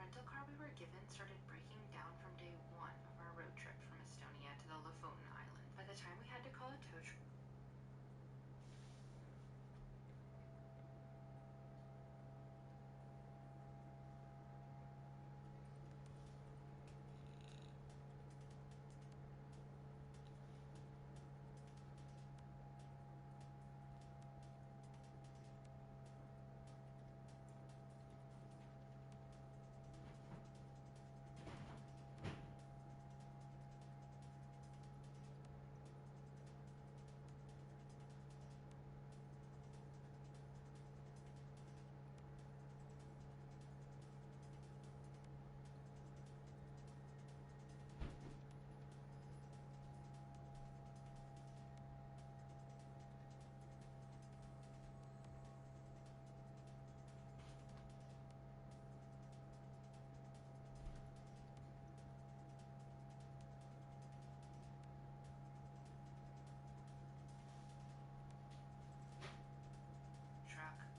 rental car we were given started breaking down from day one of our road trip from Estonia to the Lofoten Island. By the time we had to call a tow truck,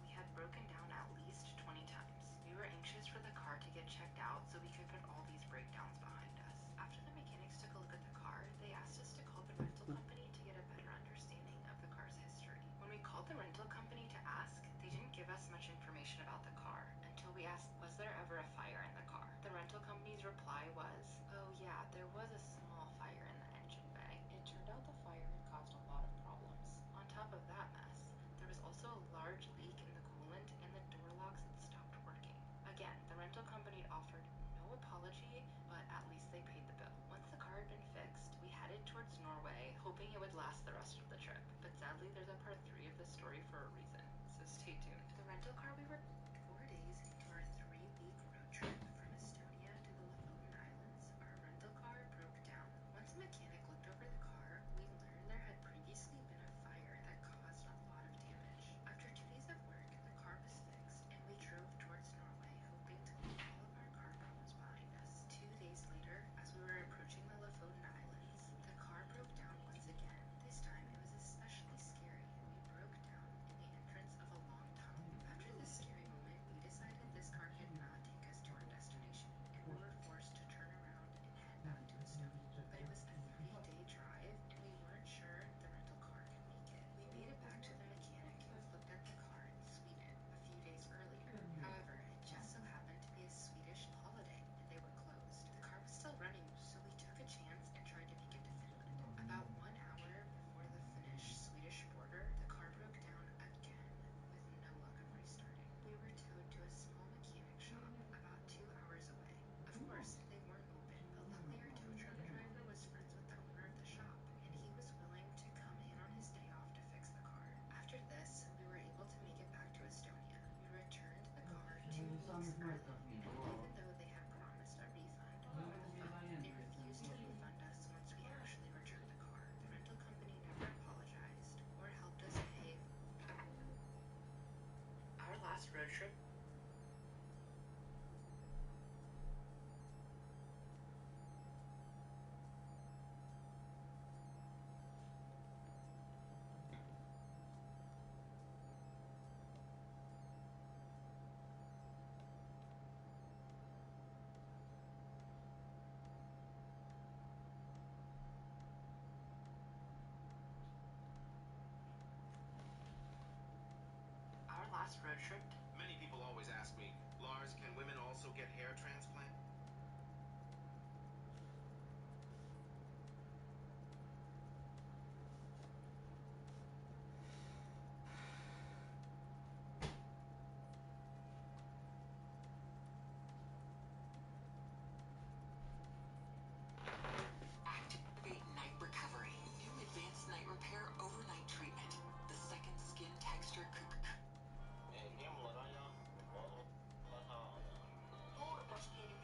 we had broken down at least 20 times. We were anxious for the car to get checked out so we could put all these breakdowns behind us. After the mechanics took a look at the car, they asked us to call the rental company to get a better understanding of the car's history. When we called the rental company to ask, they didn't give us much information about the car until we asked, was there ever a fire in the car? The rental company's reply was, oh yeah, there was a small fire in the engine bay. It turned out the fire had caused a lot of problems. On top of that mess, there was also a large leak in the coolant and the door locks had stopped working. Again, the rental company offered no apology, but at least they paid the bill. Once the car had been fixed, we headed towards Norway, hoping it would last the rest of the trip. But sadly, there's a part 3 of the story for a reason, so stay tuned. The rental car we were 4 days into our 3-week road trip from Estonia to the Lofoten Islands, our rental car broke down. Once a mechanic looked over the car, we learned there had previously been a fire that caused a lot of damage. After 2 days of work, the car was fixed, and we drove towards Norway, hoping to leave all of our car problems behind us. 2 days later, as we were approaching the Lofoten Islands, the car broke down once again. This time, it was especially scary. We broke down in the entrance of a long tunnel. After this scary moment, we decided this car could not take us to our destination, and we were forced to turn around and head back to Estonia. But it was a 3-day drive, and we weren't sure the rental car could make it. We made it back to the mechanic who looked at the car in Sweden a few days earlier. However, it just so happened to be a Swedish holiday, and they were closed. The car was still running, so we took a chance and tried to make it to Finland. About 1 hour before the Finnish-Swedish border, the car broke down again with no luck of restarting. We were towed to a small mechanic shop about 2 hours away. Of course, they weren't open, but luckily our tow truck driver was friends with the owner of the shop, and he was willing to come in on his day off to fix the car. After this, we were able to make it back to Estonia. We returned the car 2 weeks early, and even though they had promised a refund over the phone, they refused to refund us once we actually returned the car. The rental company never apologized or helped us pay. Our last road trip Many people always ask me, Lars, can women also get hair transplant? Activate Night Recovery. New advanced night repair overnight treatment. The second skin texture. Ei, mulla rajaa. Tuo breastfeeding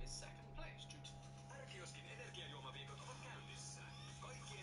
is second place due to... R-kioskin energiajuomaviikot ovat käynnissä. Kaikki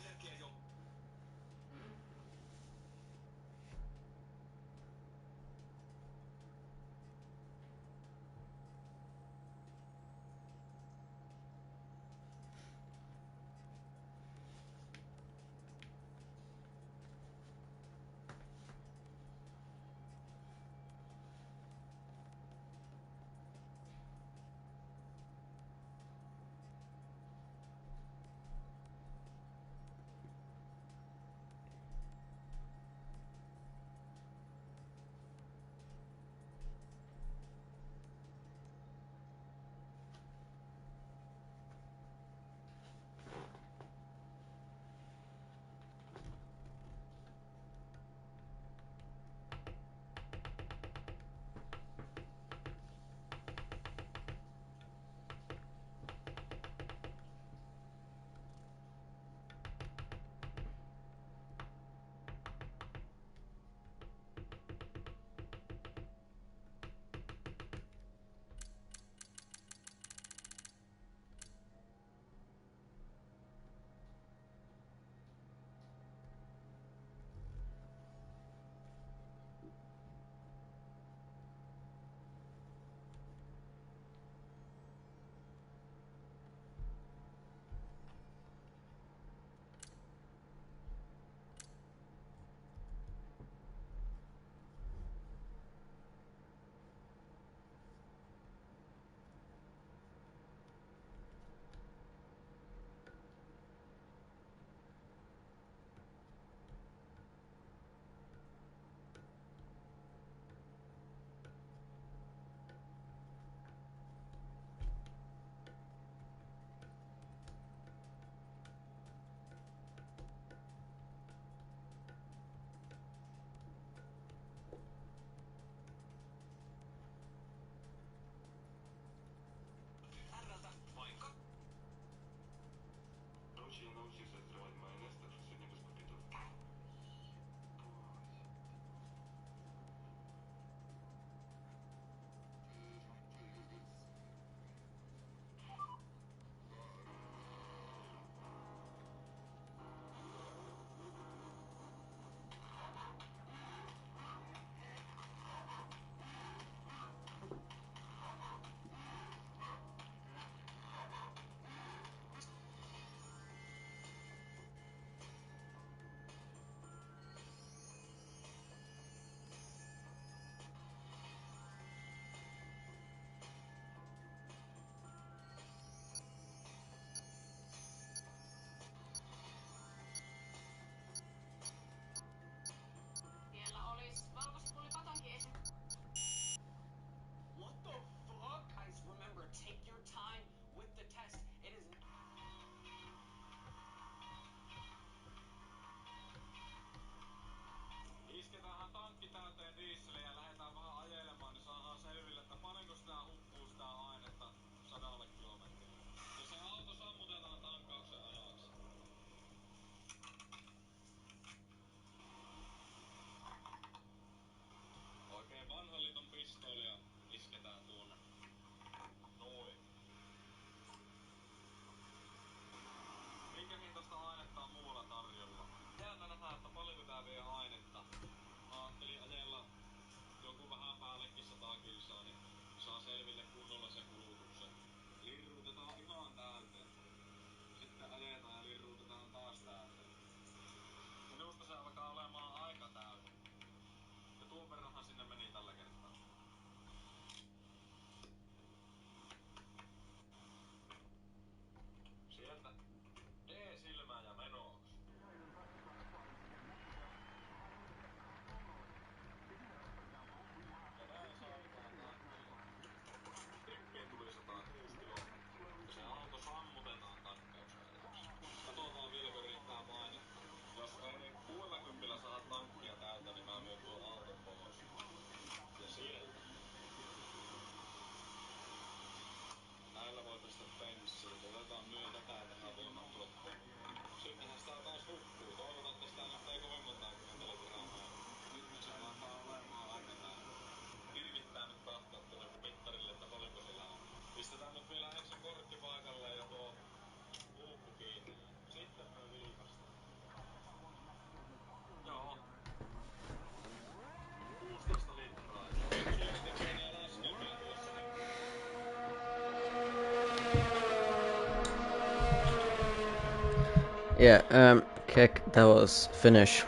Yeah, Kek, that was Finnish.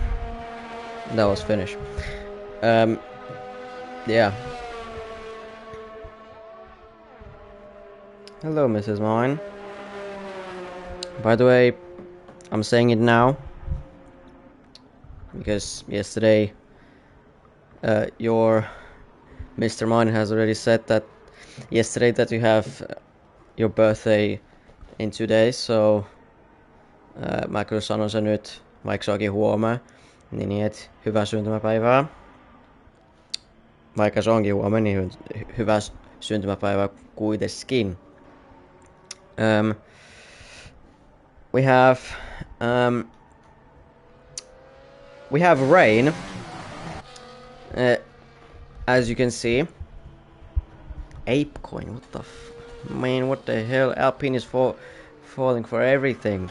That was Finnish. Yeah. Hello, Mrs. Mine. By the way, I'm saying it now because yesterday your Mr. Mine has already said that yesterday that you have your birthday in 2 days, so mä kyllä sanon sen nyt, vaikka se onkin huomenna, niin et hyvää syntymäpäivää. Vaikka se onkin huomenna, niin hyvää syntymäpäivää kuitenkin. We have rain, as you can see. Apecoin, what the man, what the hell? Alpine is falling for everything.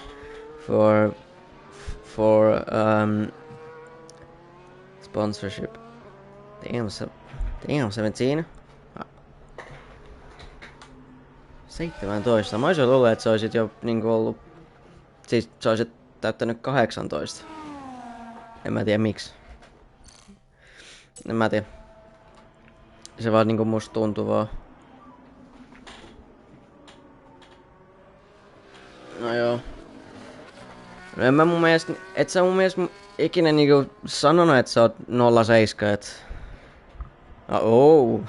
For sponsorship. Damn, 17. 17. Mä olisin luullut, että sä olisit jo niinku ollut... Siis sä olisit täyttänyt 18. En mä tiedä miksi. En mä tiedä. Se vaan niinku musta tuntuu vaan. No joo. No en mä mun mielestä... Et sä mun mielestä ikinä niinku sanonut, että sä oot 07, et... Oh.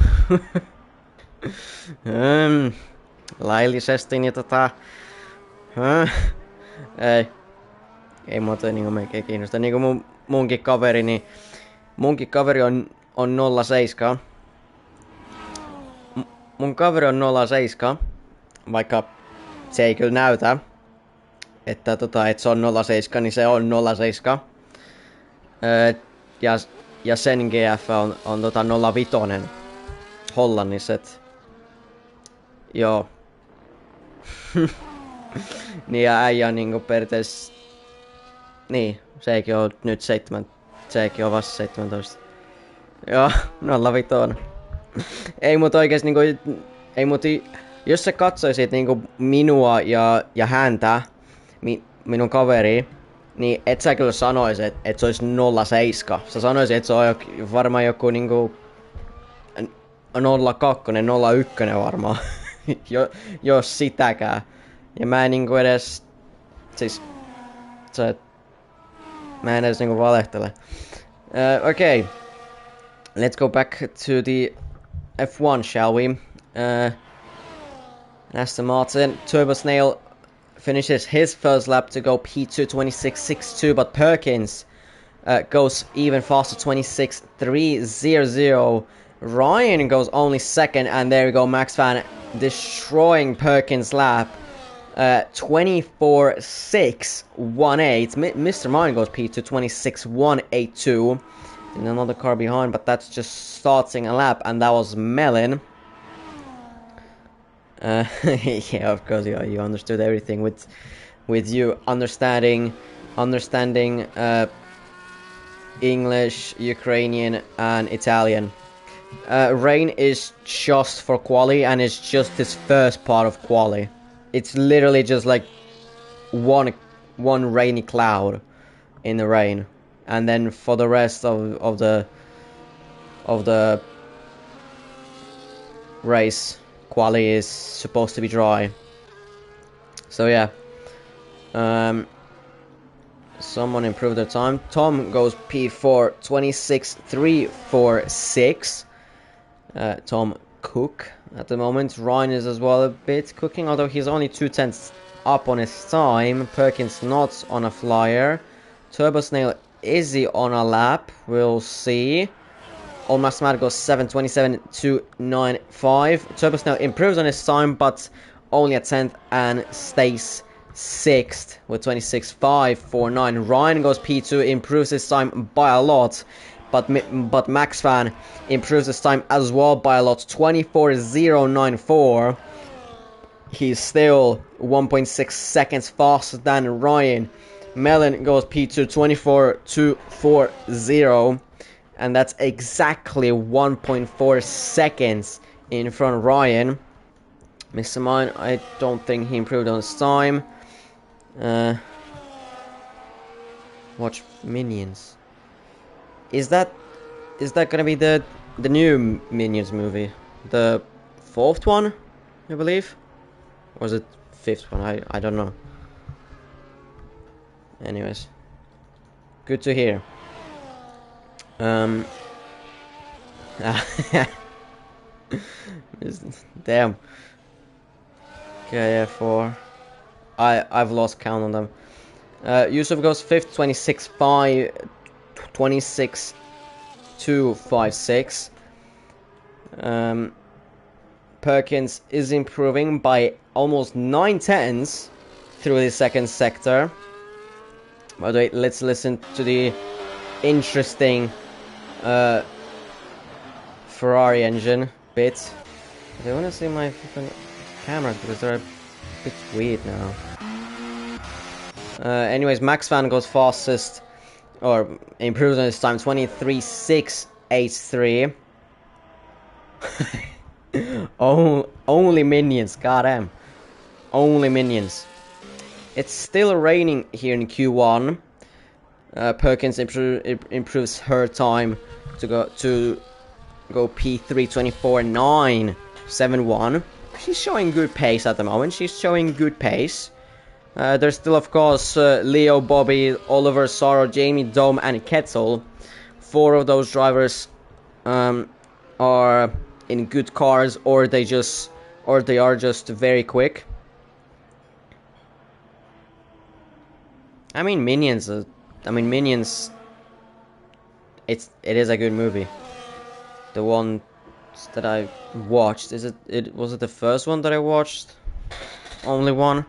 Laillisesti, niin ei mua toi niinku melkein kiinnosta. Niinku munkin kaveri, niin... Munkin kaveri on 07. Mun kaveri on 07, vaikka se ei kyllä näytä, että et se on 07, niin se on 07. Ja sen GF on 05 Hollannissa, et... Joo. Niin ja äijä on niinku periaatteessa... Niin, sekin on nyt 7... Sekin on vasta 17. Joo, 05. Ei mut oikeesti niinku... Ei mut... Jos sä katsoisit niinku minua ja häntä, minun kaveri, niin et sä kyllä sanois, et se olisi 07. Sä sanoisit, että se on varmaan joku niinku... 02, 01 varmaan. Jos sitäkään. Ja mä en niinku edes... Siis... Mä en edes niinku valehtele. Okay. Let's go back to the F1, shall we? Aston Martin. Turbo Snail finishes his first lap to go P2 26.62, but Perkins goes even faster, 26.300. Ryan goes only second, and there we go, Max Van destroying Perkins' lap. 24.618. Mr. Mine goes P2 26.182. And another car behind, but that's just starting a lap, and that was Melon. Yeah, of course, you understood everything with you understanding English, Ukrainian, and Italian. Rain is just for quali, and it's just this first part of quali. It's literally just like one rainy cloud in the rain, and then for the rest of the race, quali is supposed to be dry. So yeah, someone improved their time. Tom goes P4 26.346. Tom Cook at the moment. Ryan is as well a bit cooking, although he's only 2/10 up on his time. Perkins not on a flyer. Turbo Snail, is he on a lap? We'll see. Almost Mad goes 7:27.295. Turbo Snail improves on his time, but only a 10th and stays 6th with 26.549. Ryan goes P2, improves his time by a lot, but Max Fan improves his time as well by a lot, 24.094. He's still 1.6 seconds faster than Ryan. Melon goes P2, 24.240, and that's exactly 1.4 seconds in front of Ryan. Mr. Mine, I don't think he improved on his time. watch Minions. Is that gonna be the new Minions movie? The 4th one, I believe? Or was it 5th one? I don't know. Anyways. Good to hear. Damn. Okay, yeah, 4. I've lost count on them. Yusuf goes 5th, 26-256. Perkins is improving by almost 9/10 through the second sector. By the way, let's listen to the interesting Ferrari engine bit. I want to see my fucking cameras because they're a bit weird now. Anyways, Max Van goes fastest, or improves on his time, 23.683. Oh, only Minions, goddamn. Only Minions. It's still raining here in Q1. Perkins improves her time to go P3 24.971. She's showing good pace at the moment. She's showing good pace. There's still, of course, Leo, Bobby, Oliver, Sorrow, Jamie, Dome, and Kettle. 4 of those drivers are in good cars, or they are just very quick. I mean, Minions. It is a good movie. The one that I watched, was it the first one that I watched? Only one.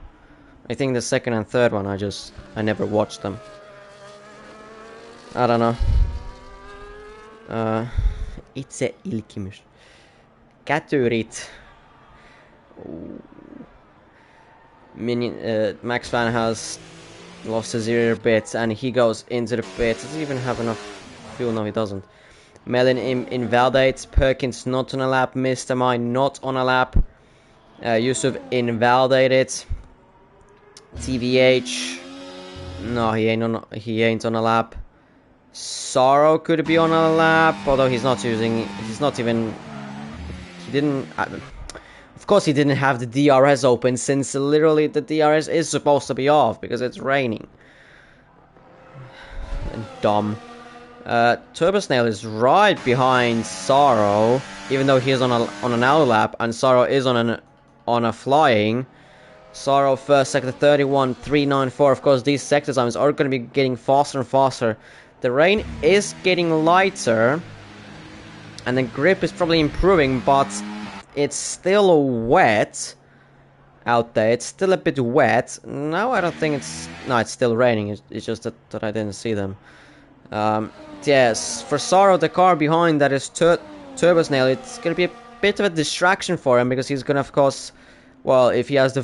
I think the second and third one I never watched them. I don't know. Itse ilkimys. Kätyrit. Max Van has lost his ear bit and he goes into the pit. Does he even have enough fuel? No, he doesn't. Melon invalidates. Perkins not on a lap. Mr. Mine not on a lap. Yusuf invalidated. TVH. No, he ain't on a lap. Sorrow could be on a lap, although he didn't. Of course, he didn't have the DRS open, since literally the DRS is supposed to be off because it's raining. Dumb. Turbo Snail is right behind Sorrow, even though he is on an out lap, and Sorrow is on a flying. Sorrow first, sector 31.394. Of course, these sector times are going to be getting faster and faster. The rain is getting lighter, and the grip is probably improving, but it's still wet out there. It's still a bit wet. No, I don't think it's... No, it's still raining. It's just that I didn't see them. Yes, for Sorrow, the car behind that is Turbo Snail, it's going to be a bit of a distraction for him, because he's going to, of course... Well, if he has the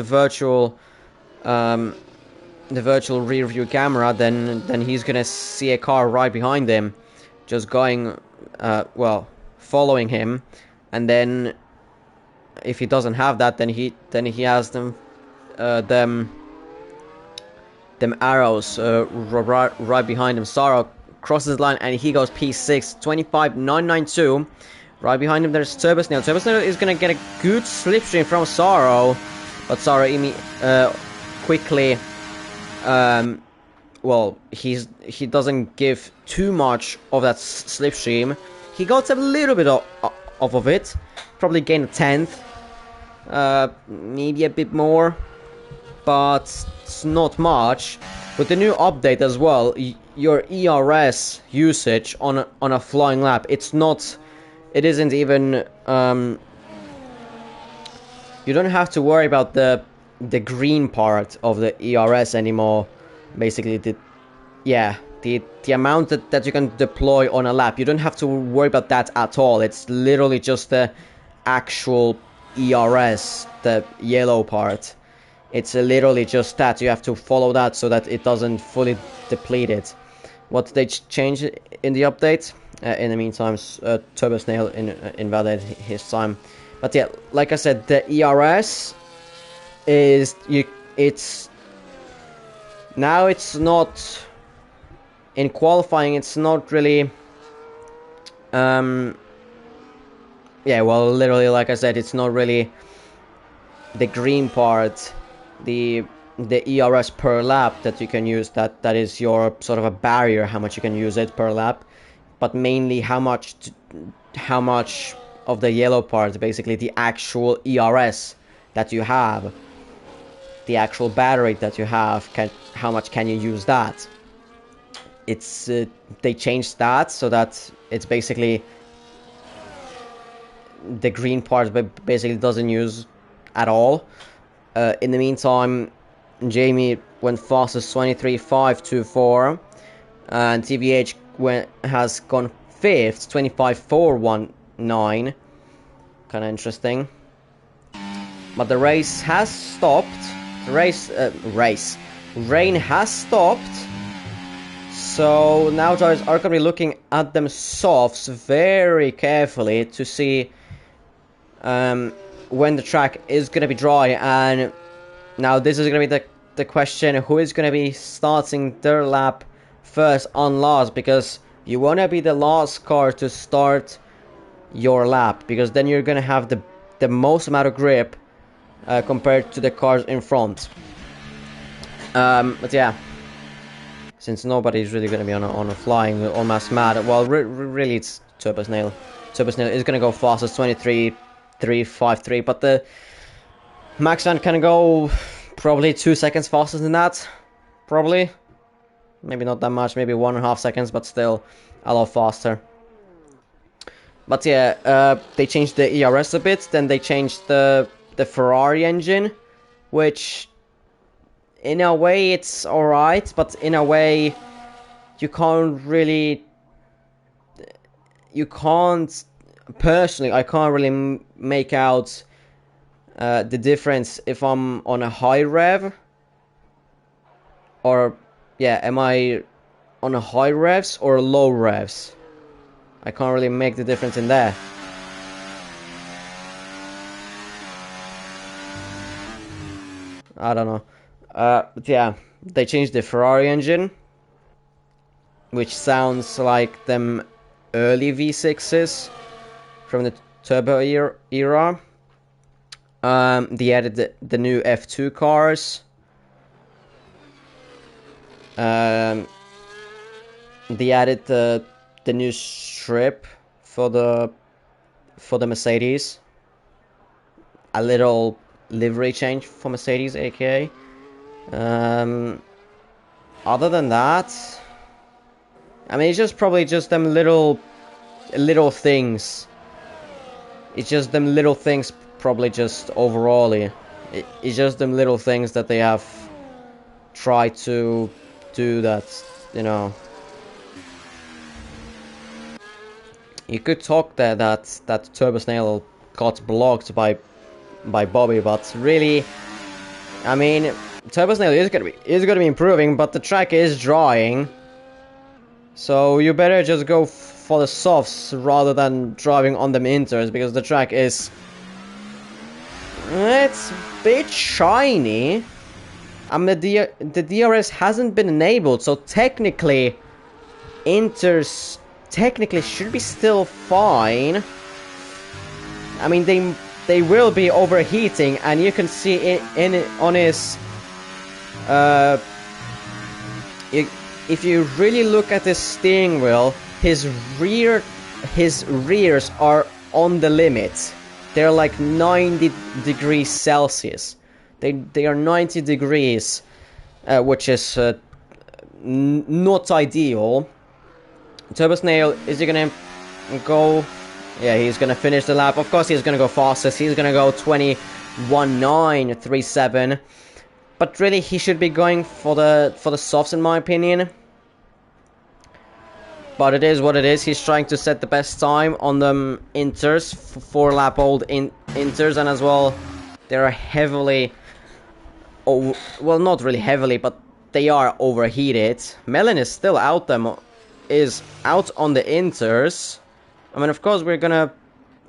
virtual rear view camera, then he's gonna see a car right behind him, just going, following him, and then if he doesn't have that, then he has them arrows right behind him. Sorrow crosses the line and he goes P6, 25.992. Right behind him, there's Turbo Snail. Turbo Snail is gonna get a good slipstream from Sorrow, but Sorrow quickly, he doesn't give too much of that slipstream. He got a little bit off of it, probably gained a 10th, maybe a bit more, but it's not much. With the new update as well, your ERS usage on a flying lap, it isn't even, you don't have to worry about the green part of the ERS anymore. Basically, the amount that you can deploy on a lap, you don't have to worry about that at all. It's literally just the actual ERS, the yellow part. It's literally just that. You have to follow that so that it doesn't fully deplete it. What did they change in the update? In the meantime, Turbo Snail invalidated his time. But yeah, like I said, the ERS is now it's not in qualifying. It's not really. Yeah, well, literally, like I said, it's not really the green part, the ERS per lap that you can use. That is your sort of a barrier, how much you can use it per lap, but mainly how much of the yellow part, basically the actual ERS that you have, the actual battery that you have, how much can you use that? It's they changed that so that it's basically the green part basically doesn't use at all. In the meantime, Jamie went fastest 23.524, and TVH has gone 5th 25.419. Kind of interesting. But the race has stopped. Rain has stopped. So now drivers are going to be looking at them softs very carefully to see when the track is going to be dry. And now this is going to be the question, who is going to be starting their lap first on last, because you want to be the last car to start your lap, because then you're going to have the most amount of grip compared to the cars in front. But yeah, since nobody's really going to be on a flying almost mad, well, really it's Turbo Snail. Turbo Snail is going to go fastest 23.353, but the Max Van can go probably 2 seconds faster than that. Probably. Maybe not that much, maybe 1.5 seconds, but still a lot faster. But yeah, they changed the ERS a bit, then they changed the Ferrari engine, which in a way it's alright, but in a way you can't really... Personally, I can't really make out the difference if I'm on a high rev, or yeah, am I on a high revs or low revs? I can't really make the difference in there. I don't know. But yeah, they changed the Ferrari engine, which sounds like them early V6s from the turbo era. They added the new F2 cars. They added the new strip for the Mercedes. A little livery change for Mercedes, aka. Other than that, I mean, it's just probably just them little things. It's just them little things, probably just overall. It's just them little things that they have tried to do that, you know. You could talk there that Turbo Snail got blocked by Bobby, but really, I mean, Turbo Snail is gonna be improving, but the track is drying, so you better just go for the softs rather than driving on them inters, because the track is it's a bit shiny. I mean, the DRS hasn't been enabled, so technically inters should be still fine. I mean, they will be overheating, and you can see it on his if you really look at his steering wheel, his rears are on the limit. They're like 90 degrees Celsius. They are 90 degrees, which is not ideal. Turbo Snail, is he gonna go? Yeah, he's gonna finish the lap. Of course, he's gonna go fastest. He's gonna go 21.937. But really, he should be going for the softs, in my opinion. But it is what it is. He's trying to set the best time on them inters, 4-lap old inters, and as well, they're heavily. Oh, well, not really heavily, but they are overheated. Melon is still out on the inters. I mean, of course, we're gonna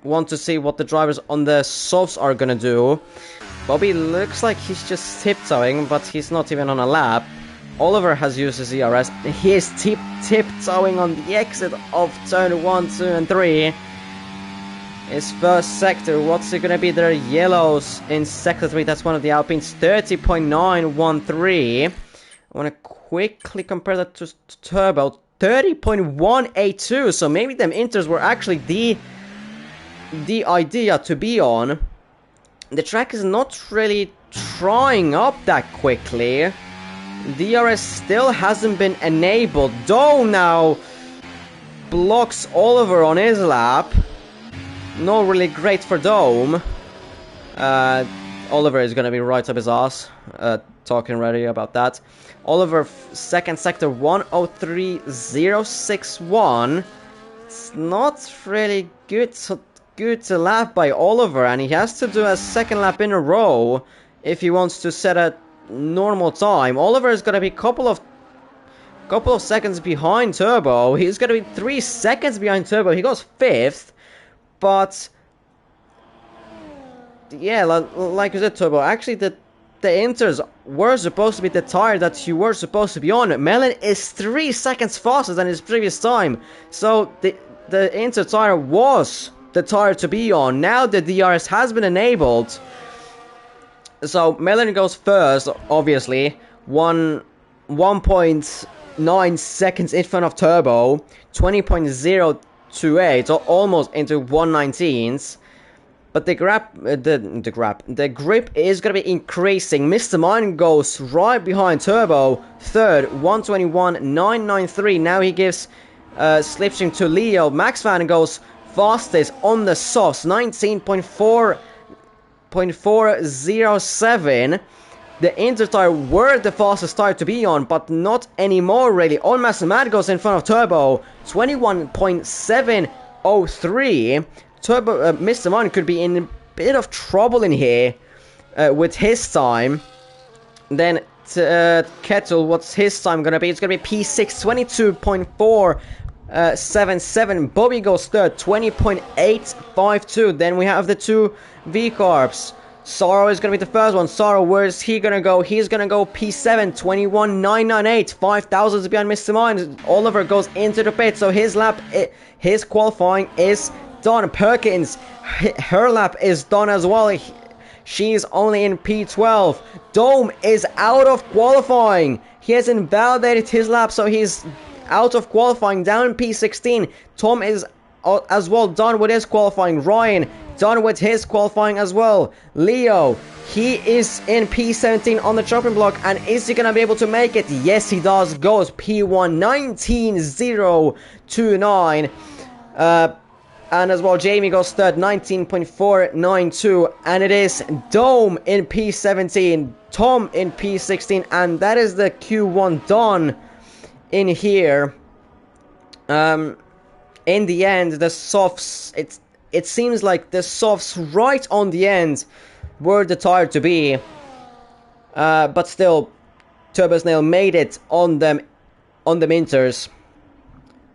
want to see what the drivers on the softs are gonna do. Bobby looks like he's just tiptoeing, but he's not even on a lap. Oliver has used his ERS. He is tiptoeing on the exit of turn 1, 2, and 3. His first sector, what's it gonna be? There are yellows in sector 3. That's one of the Alpines. 30.913. I wanna quickly compare that to Turbo. 30.182. So maybe them Inters were actually the idea to be on. The track is not really trying up that quickly. DRS still hasn't been enabled. Dome now blocks Oliver on his lap. Not really great for Dome. Oliver is gonna be right up his ass. Talking already about that. Oliver, second sector, 103.061. It's not really good to lap by Oliver, and he has to do a second lap in a row if he wants to set a normal time. Oliver is gonna be couple of seconds behind Turbo. He's gonna be 3 seconds behind Turbo. He goes 5th. But yeah, like you said, Turbo, actually the Inters were supposed to be the tire that you were supposed to be on. Melon is 3 seconds faster than his previous time. So the Inter tire was the tire to be on. Now the DRS has been enabled. So Melon goes first, obviously. 1.9 seconds in front of Turbo. 20.028, so almost into 119s. But the grip is gonna be increasing. Mr. Mine goes right behind Turbo, third, 121.993. Now he gives slipstream to Leo. Max Van goes fastest on the softs, 19.407. The Inter tire were the fastest tire to be on, but not anymore really. On Master Mad goes in front of Turbo, 21.703. Turbo, Mr. Mine could be in a bit of trouble in here with his time. Then Kettle, what's his time gonna be? It's gonna be P6, 22.477. Bobby goes third, 20.852. Then we have the two V-Carbs. Sorrow is going to be the first one. Sorrow, where's he going to go? He's going to go P7, 21.998. 5 thousandths behind Mr. Mine. Oliver goes into the pit, so his lap, his qualifying is done. Perkins, her lap is done as well. She's only in P12. Dome is out of qualifying. He has invalidated his lap, so he's out of qualifying, down in P16. Tom is as well done with his qualifying. Ryan done with his qualifying as well. Leo, he is in P17 on the chopping block, and is he gonna be able to make it? Yes, he does. Goes P1, 19.029. And as well, Jamie goes third, 19.492. And it is Dome in P17, Tom in P16, and that is the Q1 done in here. In the end, the softs, it seems like the softs right on the end were the tire to be. But still, Turbo Snail made it on them Inters.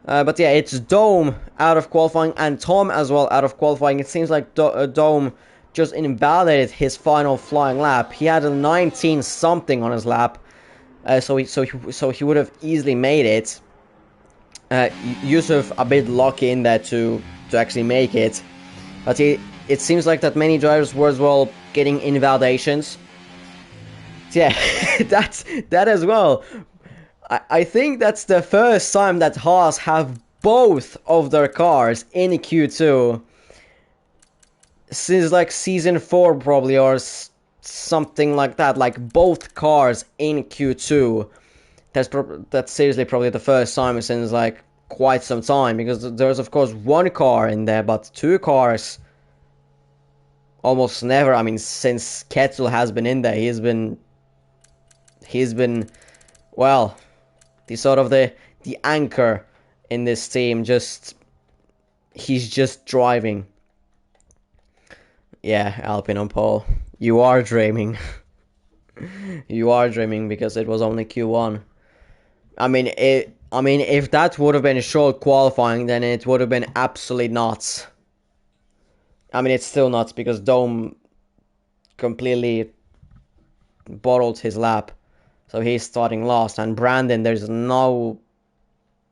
But yeah, it's Dome out of qualifying and Tom as well out of qualifying. It seems like Dome just invalidated his final flying lap. He had a 19 something on his lap, so he would have easily made it. Yusuf a bit lucky in there to actually make it, but it seems like that many drivers were as well getting invalidations. Yeah, that as well. I think that's the first time that Haas have both of their cars in Q2 since like season 4 probably, or something like that. Like both cars in Q2. That's seriously probably the first time since like quite some time, because there's of course one car in there, but two cars almost never. I mean, since Ketzel has been in there, he's been well, the sort of the anchor in this team. He's just driving. Yeah, Alpine on pole. You are dreaming. You are dreaming, because it was only Q1. I mean, if that would have been a short qualifying, then it would have been absolutely nuts. I mean, it's still nuts because Dome completely bottled his lap. So he's starting last. And Brandon, there's no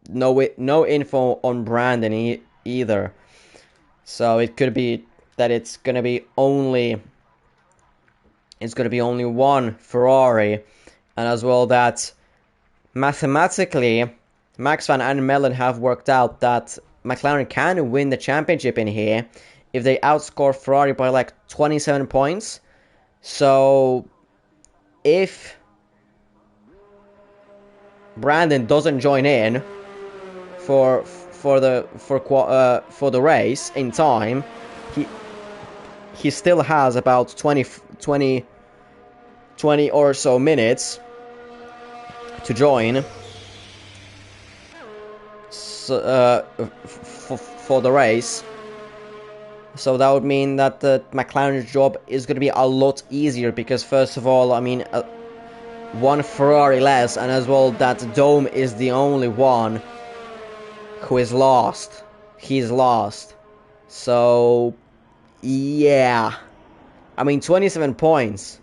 info on Brandon either. So it could be that it's gonna be only one Ferrari, and as well that mathematically Max Van and Mellon have worked out that McLaren can win the championship in here if they outscore Ferrari by like 27 points. So if Brandon doesn't join in for the race in time, he still has about 20 or so minutes to join for the race. So that would mean that the McLaren's job is going to be a lot easier, because first of all, I mean, one Ferrari less, and as well that Dome is the only one who is lost. He's lost. So yeah, I mean 27 points,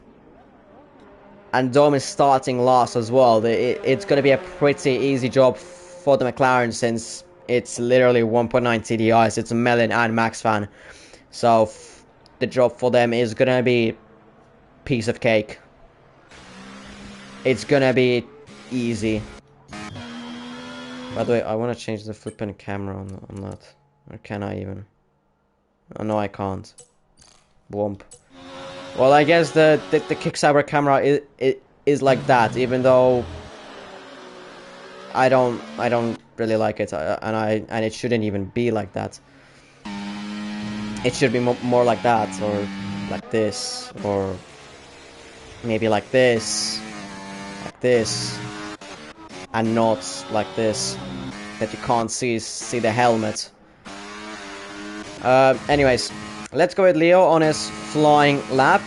and Dome is starting last as well. It's going to be a pretty easy job for the McLaren, since it's literally 1.9 TDIs. It's Mellon and Max Van. So the job for them is going to be piece of cake. It's going to be easy. By the way, I want to change the flipping camera on that. Or can I even? Oh, no, I can't. Womp. Well, I guess the Kickstarter camera is like that, even though I don't really like it, and it shouldn't even be like that. It should be more like that, or like this, or maybe like this, and not like this, that you can't see the helmet. Anyways, let's go with Leo on his flying lap.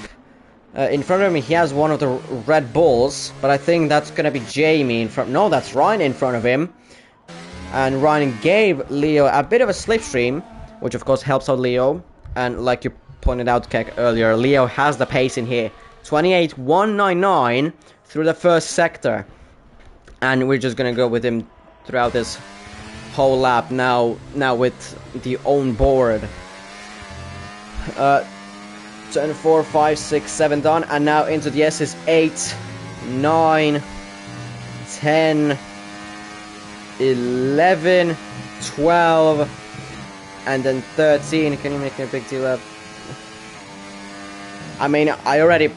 In front of him, he has one of the Red Bulls, but I think that's gonna be Jamie in front. No, that's Ryan in front of him. And Ryan gave Leo a bit of a slipstream, which of course helps out Leo. And like you pointed out, Keck, earlier, Leo has the pace in here. 28.199 through the first sector. And we're just gonna go with him throughout this whole lap now with the own board. 10, 4, 5, 6, 7 done, and now into the S's. 8, 9, 10, 11, 12, and then 13. Can you make a big deal of? I mean, I already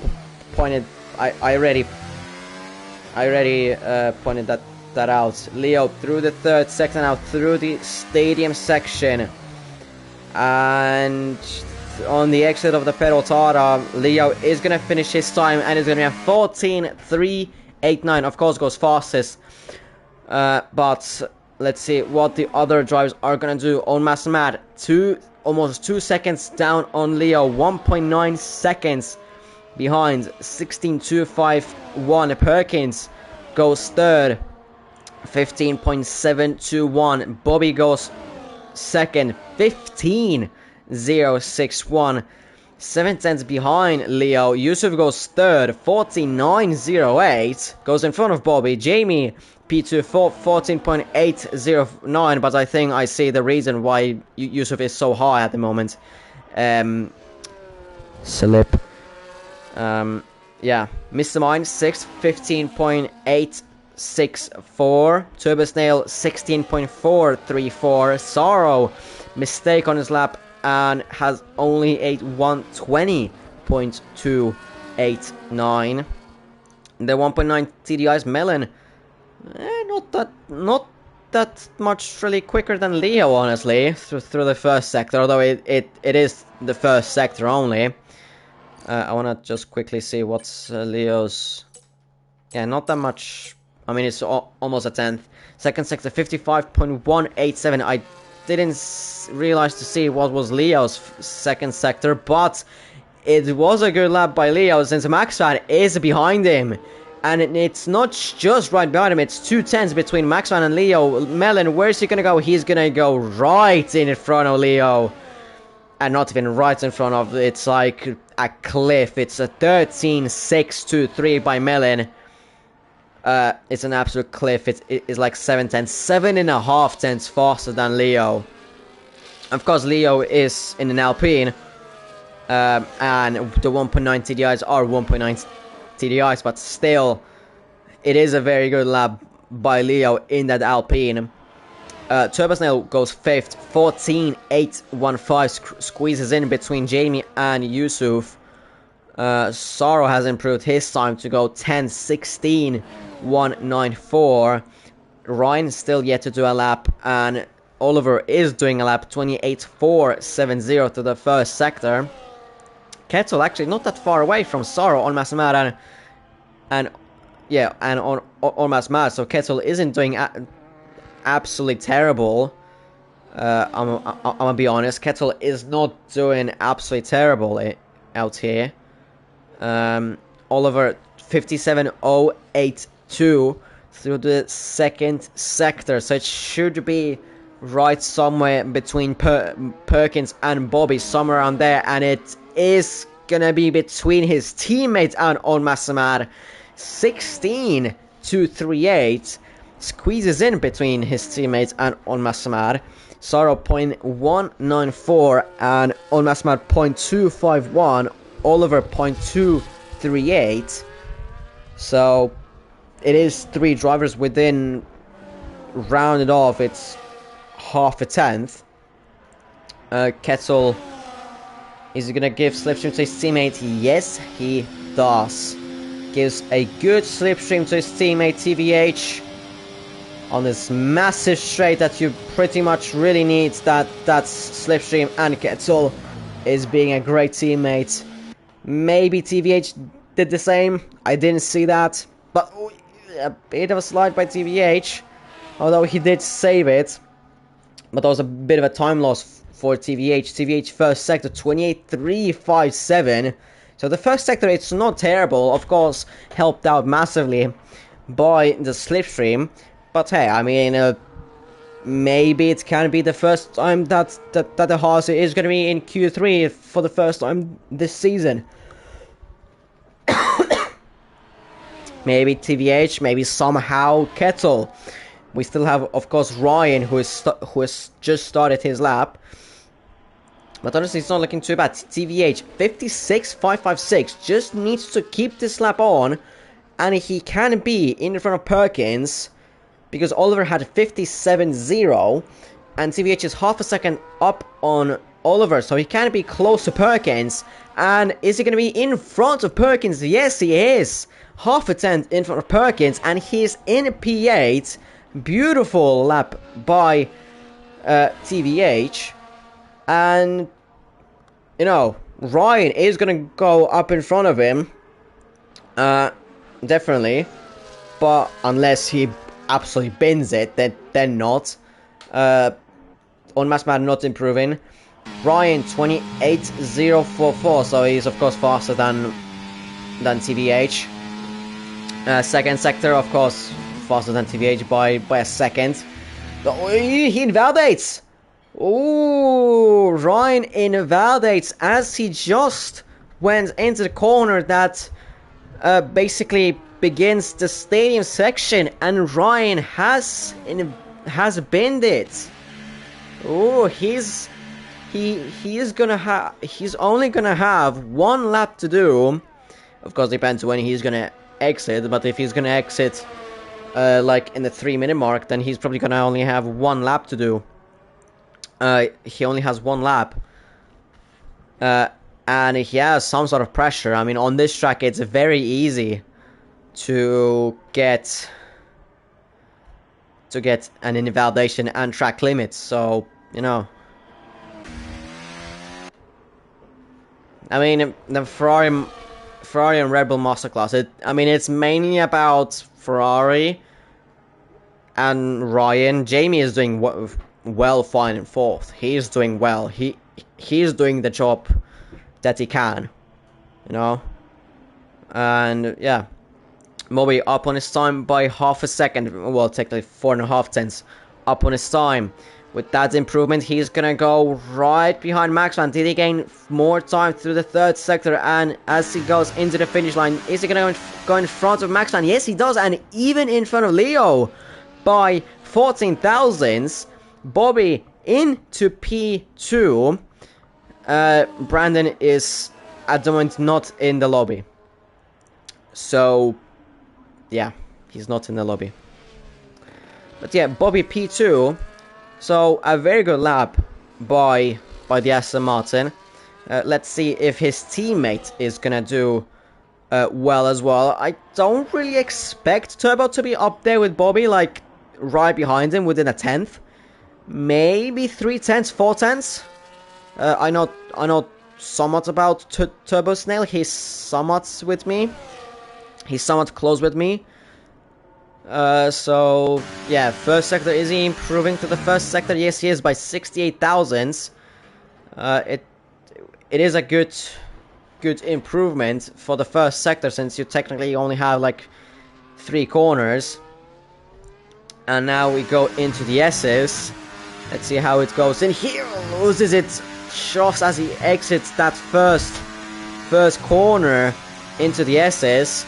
pointed. I already pointed that out. Leo through the third sector now, through the stadium section, and on the exit of the Perotara, Leo is going to finish his time, and it's going to be a 14.389. Of course, goes fastest. But let's see what the other drivers are going to do. On Massamat, almost 2 seconds down on Leo. 1.9 seconds behind. 16.251. Perkins goes third. 15.721. Bobby goes second. 15.061. 7 tenths behind Leo. Yusuf goes third. 14.908. Goes in front of Bobby. Jamie P2 14.809. But I think I see the reason why Yusuf is so high at the moment. Slip. Yeah. Mr. Mine 6th. 15.864. Turbo Snail 16.434. Sorrow mistake on his lap and has only a 120.289. The 1.9 TDI's Melon, not that much really quicker than Leo, honestly, through the first sector, although it is the first sector only. I want to just quickly see what's Leo's. Yeah, not that much. I mean, it's almost a tenth. Second sector 55.187. I didn't realize to see what was Leo's second sector, but it was a good lap by Leo, since Max Van is behind him, and it's not just right behind him, it's 2 tenths between Max Van and Leo. Melon, where's he gonna go? He's gonna go right in front of Leo, and not even right in front of, it's like a cliff. It's a 13.623 by Melon. it's an absolute cliff. It's like 7 tenths, 7.5 tenths faster than Leo. Of course, Leo is in an Alpine, and the 1.9 TDIs are 1.9 TDIs, but still, it is a very good lap by Leo in that Alpine. Turbosnail goes 5th, 14.815, squeezes in between Jamie and Yusuf. Sorrow has improved his time to go 10.16.194. Ryan still yet to do a lap, and Oliver is doing a lap 28.470 to the first sector. Kettle actually not that far away from Sorrow on Massamad and on Massamad, so Kettle isn't doing absolutely terrible. I'm gonna be honest, Kettle is not doing absolutely terrible out here. Oliver 57.082 through the second sector, so it should be right somewhere between Perkins and Bobby, somewhere around there, and it is gonna be between his teammates and on Massamad. 16.238 squeezes in between his teammates and on Massamad. Sorrow 0.194 and on Massamad 0.251. Oliver 0.238. So it is 3 drivers within, rounded off, it's half a tenth. Kettle, is he gonna give slipstream to his teammate? Yes, he does. Gives a good slipstream to his teammate TVH on this massive straight that you pretty much really need that slipstream, and Kettle is being a great teammate. Maybe TVH did the same, I didn't see that, but a bit of a slide by TVH, although he did save it, but that was a bit of a time loss for TVH. TVH first sector 28.357, so the first sector, it's not terrible, of course helped out massively by the slipstream, but hey, I mean, maybe it can be the first time that the Haas is going to be in Q3 for the first time this season. Maybe TVH, maybe somehow Kettle. We still have, of course, Ryan, who has just started his lap. But honestly, it's not looking too bad. TVH, 56.556, just needs to keep this lap on, and he can be in front of Perkins, because Oliver had 57.0, and TVH is half a second up on Oliver, so he can be close to Perkins. And is he going to be in front of Perkins? Yes, he is. Half a tenth in front of Perkins, and he's in P8. Beautiful lap by TVH. And, you know, Ryan is going to go up in front of him. Definitely. But unless he absolutely bins it, then not. On Massman not improving. Ryan 28.044, so he's of course faster than TVH. Second sector, of course, faster than TVH by a second. He invalidates. Ooh, Ryan invalidates as he just went into the corner that basically begins the stadium section, and Ryan has binned it. Oh, he's only gonna have one lap to do. Of course, depends when he's gonna exit. But if he's gonna exit, like in the 3-minute mark, then he's probably gonna only have one lap to do. He only has one lap, and he has some sort of pressure. I mean, on this track, it's very easy to get an invalidation and track limits. So, you know. I mean, the Ferrari and Red Bull Masterclass, it's mainly about Ferrari and Ryan. Jamie is doing well, fine in 4th. He's doing well. He's doing the job that he can, you know. And yeah, Moby up on his time by half a second. Well, technically 4.5 tenths up on his time. With that improvement, he's gonna go right behind Maxman. Did he gain more time through the third sector? And as he goes into the finish line, is he gonna go in front of Maxman? Yes, he does, and even in front of Leo by 14 thousandths. Bobby into P2. Brandon is at the moment not in the lobby. So, yeah, he's not in the lobby. But yeah, Bobby P2. So, a very good lap by the Aston Martin. Let's see if his teammate is gonna do well as well. I don't really expect Turbo to be up there with Bobby, like, right behind him within a 10th. Maybe 3/10, 4/10. I know somewhat about Turbo Snail. He's somewhat with me. He's somewhat close with me. So yeah, first sector, is he improving to the first sector? Yes, he is by 68 thousandths. It is a good improvement for the first sector, since you technically only have like 3 corners. And now we go into the S's. Let's see how it goes. And he loses it just as he exits that first corner into the S's.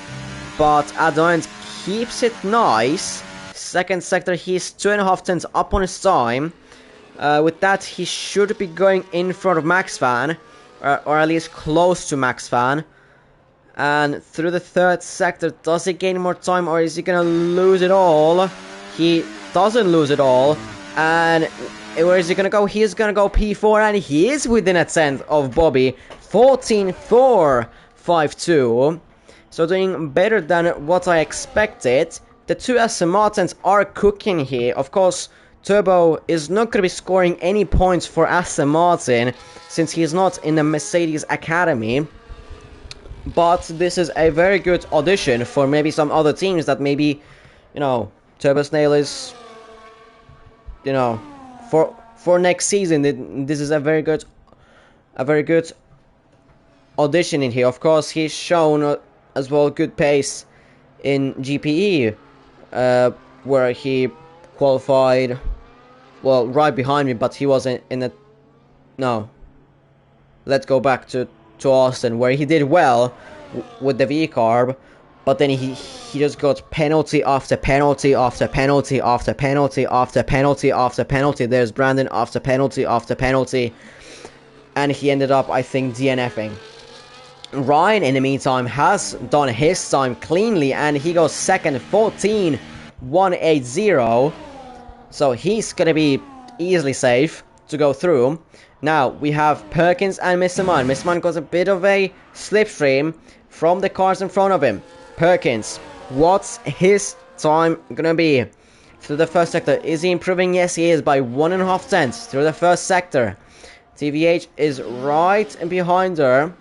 But Adont keeps it nice. Second sector, he's 2.5 tenths up on his time. With that, he should be going in front of Max Fan, or at least close to Max Fan. And through the third sector, does he gain more time, or is he gonna lose it all? He doesn't lose it all. And where is he gonna go? He is gonna go P4, and he is within a tenth of Bobby. 14.452. So doing better than what I expected. The two Aston Martins are cooking here. Of course, Turbo is not going to be scoring any points for Aston Martin, since he's not in the Mercedes Academy. But this is a very good audition for maybe some other teams that maybe, you know, Turbo Snail is, you know, for next season. This is a very good audition in here. Of course, he's shown as well good pace in GPE, where he qualified, well, right behind me, but he wasn't in the, no, let's go back to Austin, where he did well with the V-carb, but then he just got penalty after penalty after penalty after penalty after penalty after penalty. There's Brandon after penalty after penalty, and he ended up, I think, DNFing. Ryan, in the meantime, has done his time cleanly, and he goes second, 14.180. So he's gonna be easily safe to go through. Now we have Perkins and Mr. Mine. Mr. Mine got a bit of a slipstream from the cars in front of him. Perkins, what's his time gonna be? Through the first sector, is he improving? Yes, he is by 1.5 tenths through the first sector. TVH is right behind her.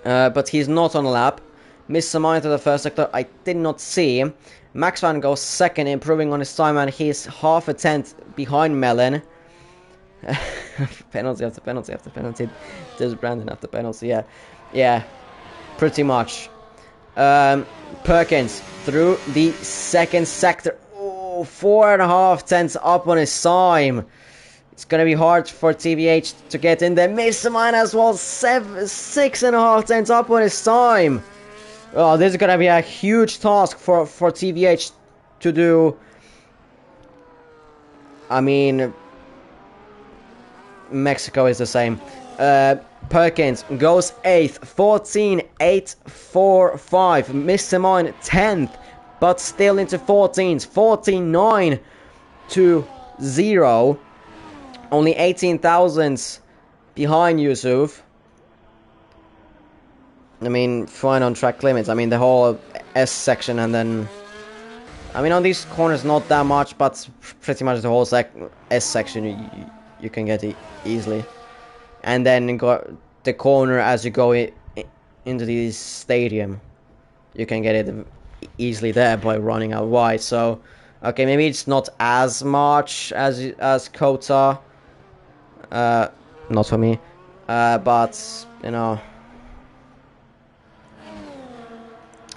But he's not on a lap. Mr. Mine to the first sector, I did not see. Max Van goes second, improving on his time, and he's half a tenth behind Melon. Penalty after penalty after penalty. There's Brandon after penalty, yeah. Yeah, pretty much. Perkins through the second sector. Oh, 4.5 tenths up on his time. It's gonna be hard for TVH to get in there. Mr. Mine as well, 6.5 tenths up on his time. Oh, this is gonna be a huge task for TVH to do. I mean, Mexico is the same. Perkins goes 8th, 14.845. Mr. Mine 10th, but still into 14s, 14.920. Only 18 thousandths behind Yusuf. I mean, fine on track limits. I mean, the whole S section, and then, I mean, on these corners not that much, but pretty much the whole S section you can get easily. And then go the corner as you go into the stadium, you can get it easily there by running out wide. So, okay, maybe it's not as much as Kota. Not for me, but you know,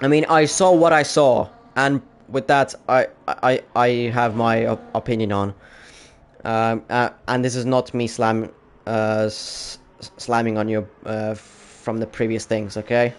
I mean, I saw what I saw, and with that, I have my opinion on. And this is not me slamming on you from the previous things, okay?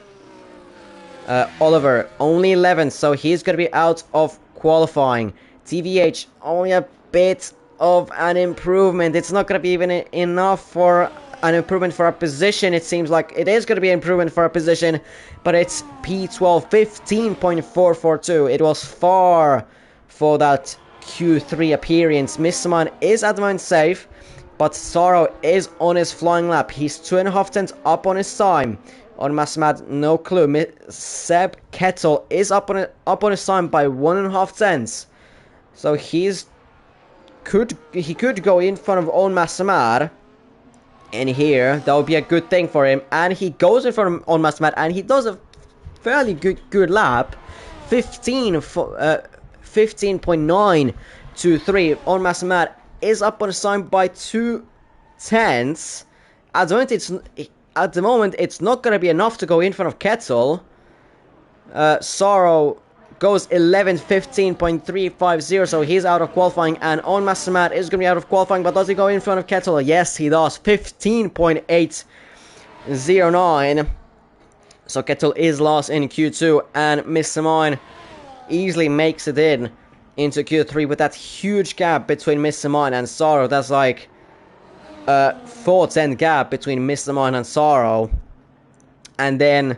Oliver, only 11th, so he's gonna be out of qualifying. TVH, only a bit of an improvement. It's not gonna be even enough for an improvement for our position. It seems like it is gonna be an improvement for our position, but it's P12, 15.442. It was far for that Q3 appearance. Mr. Man is at the moment safe, but Sorrow is on his flying lap. He's 2.5 tenths up on his time. On Masamad, no clue. Seb Kettle is up on his time by 1.5 tenths. So he could go in front of On Masamad. And here, that would be a good thing for him. And he goes in front of On Masamad, and he does a fairly good lap. 15.923. On Masamad is up on his time by 2 tenths. At the moment, it's not going to be enough to go in front of Kettle. Sorrow goes 11th, 15.350, so he's out of qualifying. And On Masamat is going to be out of qualifying, but does he go in front of Kettle? Yes, he does. 15.809. So Kettle is lost in Q2, and Mr. Mine easily makes it into Q3 with that huge gap between Mr. Mine and Sorrow. That's like 4-10 gap between Mr. Mine and Sorrow. And then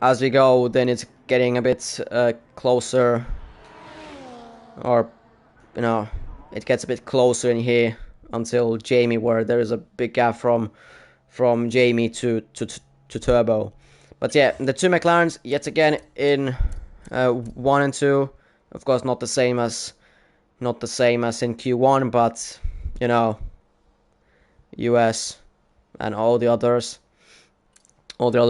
as we go, then it's getting a bit closer, or you know, it gets a bit closer in here until Jamie, where there is a big gap from Jamie to Turbo. But yeah, the two McLarens yet again in 1 and 2. Of course, not the same as in Q1, but you know, US and all the other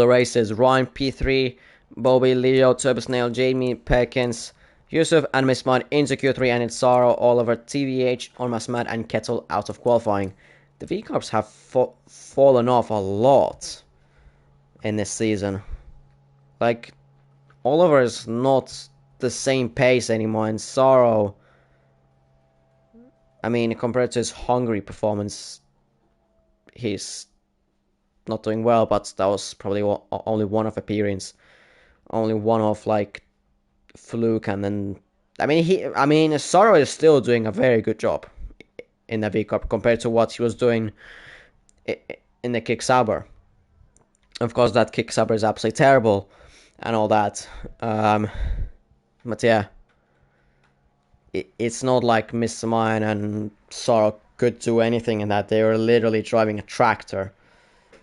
races. Ryan P3, Bobby, Leo, Turbo Snail, Jamie, Perkins, Yusuf, and Miss Mine into Q3, and it's Sorrow, Oliver, TVH, Onmasmad, and Kettle out of qualifying. The V-Corps have fallen off a lot in this season. Like, Oliver is not the same pace anymore, and Sorrow, I mean, compared to his Hungary performance, he's not doing well, but that was probably only one of appearance, only one of like fluke, and then I mean Sorrow is still doing a very good job in the V Cup compared to what he was doing in the Kick Sauber. Of course, that Kick Sauber is absolutely terrible and all that, but yeah, it's not like Mr. Mine and Sorrow could do anything in that. They were literally driving a tractor.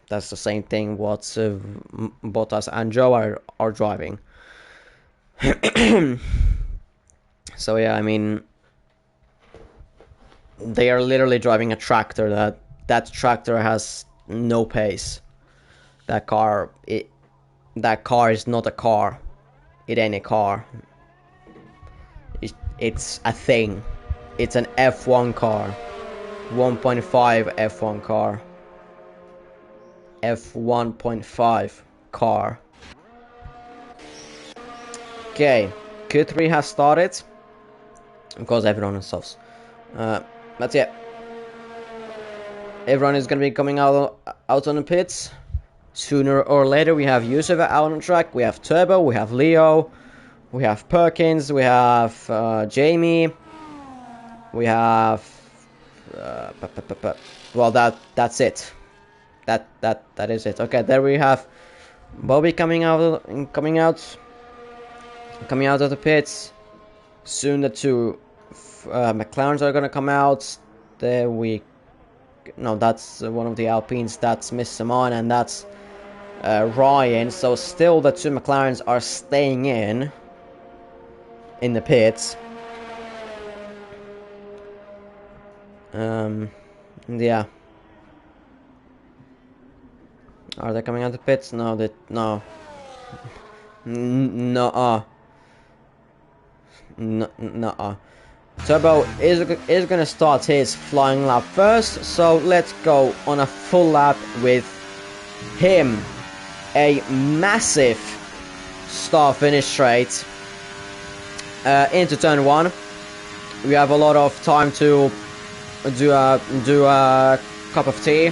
That's the same thing what Bottas and Joe are driving. So yeah, I mean, they are literally driving a tractor. That tractor has no pace. That car is not a car. It ain't a car. It's a thing. It's an F1 car. 1.5 F1 car. F1.5 car. Okay, Q3 has started. Of course, everyone is stops. But yeah, everyone is gonna be coming out on the pits. Sooner or later, we have Yusuf out on track. We have Turbo. We have Leo. We have Perkins. We have Jamie. We have. Well, that's it. That is it. Okay, there we have Bobby coming out of the pits. Soon the two McLarens are gonna come out. That's one of the Alpines. That's Miss Simon, and that's Ryan. So still the two McLarens are staying in the pits. Yeah. Are they coming out of the pits? No, no. No. Turbo is gonna start his flying lap first, so let's go on a full lap with him. A massive start-finish straight into turn 1. We have a lot of time to do a cup of tea,